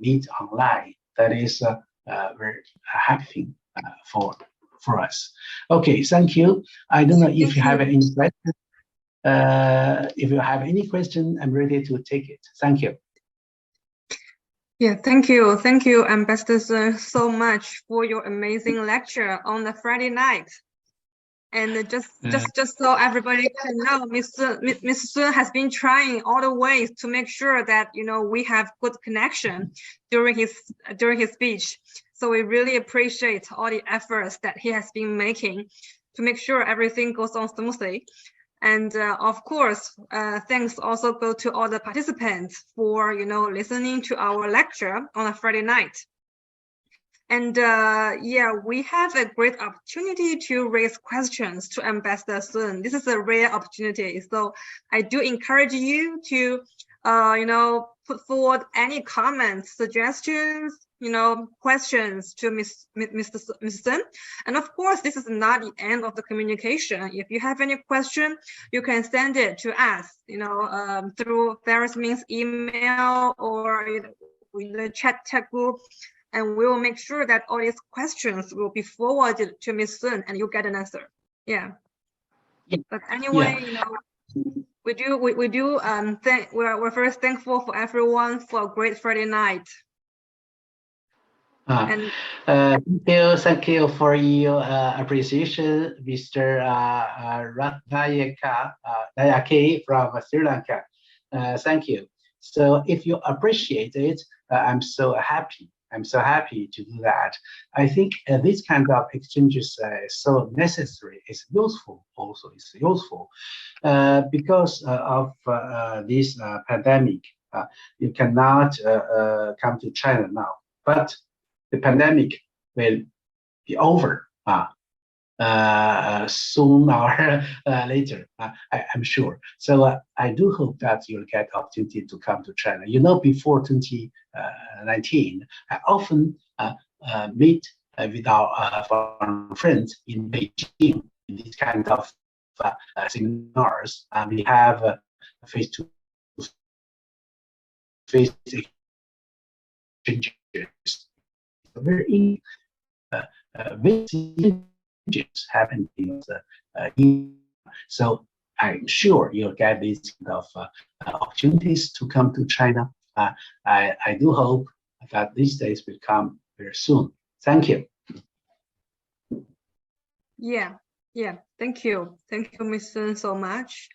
meet online. That is a very happy thing for us. Okay, thank you. I don't know if you have any questions. If you have any question, I'm ready to take it. Thank you. Yeah, thank you, Ambassador Sun, so much for your amazing lecture on the Friday night. And just so everybody can know, Mr. Sun has been trying all the ways to make sure that we have good connection during his speech. So we really appreciate all the efforts that he has been making to make sure everything goes on smoothly. And of course, thanks also go to all the participants for listening to our lecture on a Friday night. And yeah, we have a great opportunity to raise questions to Ambassador Sun. This is a rare opportunity, so I do encourage you to put forward any comments, suggestions, questions to Mr. Sun. And of course, this is not the end of the communication. If you have any question, you can send it to us, through various means, email or in the chat group, and we will make sure that all these questions will be forwarded to Ms. Sun and you get an answer. Yeah. But anyway, we're very thankful for everyone for a great Friday night. Thank you for your appreciation, Mr. Ratnayake from Sri Lanka. Thank you. So if you appreciate it, I'm so happy. I'm so happy to do that. I think this kind of exchanges is so necessary. It's useful also. It's useful because of this pandemic. You cannot come to China now, but the pandemic will be over soon or later, I'm sure. So I do hope that you'll get opportunity to come to China. Before 2019, I often meet with our foreign friends in Beijing this kind of seminars. We have face-to-face exchanges. Very changes happen so I'm sure you'll get these kind of opportunities to come to China. I do hope that these days will come very soon. Thank you. Yeah. Thank you, Ms. Sun, so much.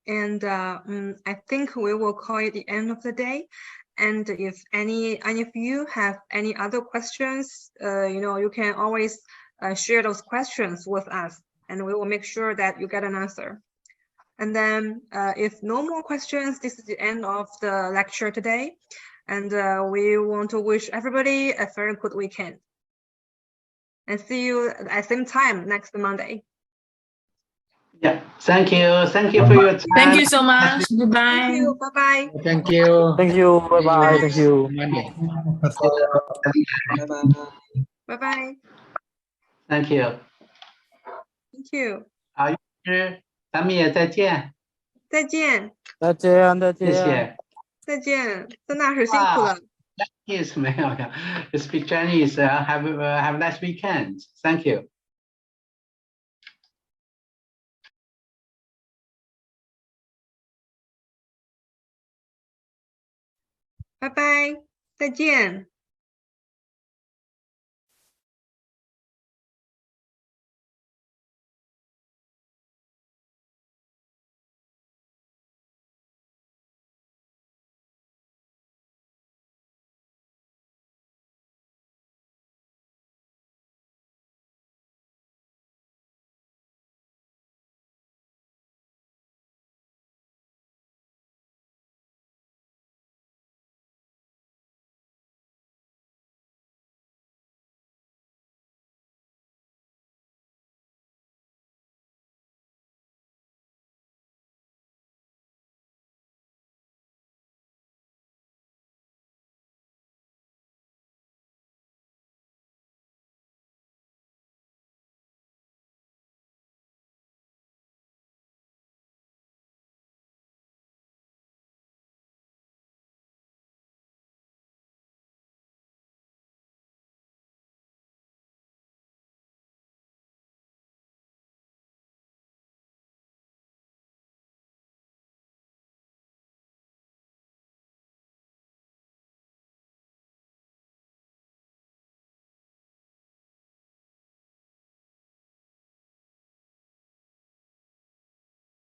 And I think we will call it the end of the day. And if any of you have any other questions, you can always share those questions with us, and we will make sure that you get an answer. And then if no more questions, this is the end of the lecture today. And we want to wish everybody a very good weekend. And see you at the same time next Monday. Yeah, thank you. Thank you for your time. Thank you so much. Goodbye. Thank you. Bye-bye. Thank you. Thank you. Bye bye. Thank you. Monday. Bye-bye. Thank you. Thank you. 好，咱们也再见。再见。再见，再见。谢谢。再见，孙大使辛苦了。Yes, 没有呀。You speak Chinese. Have a nice weekend. Thank you. 拜拜，再见。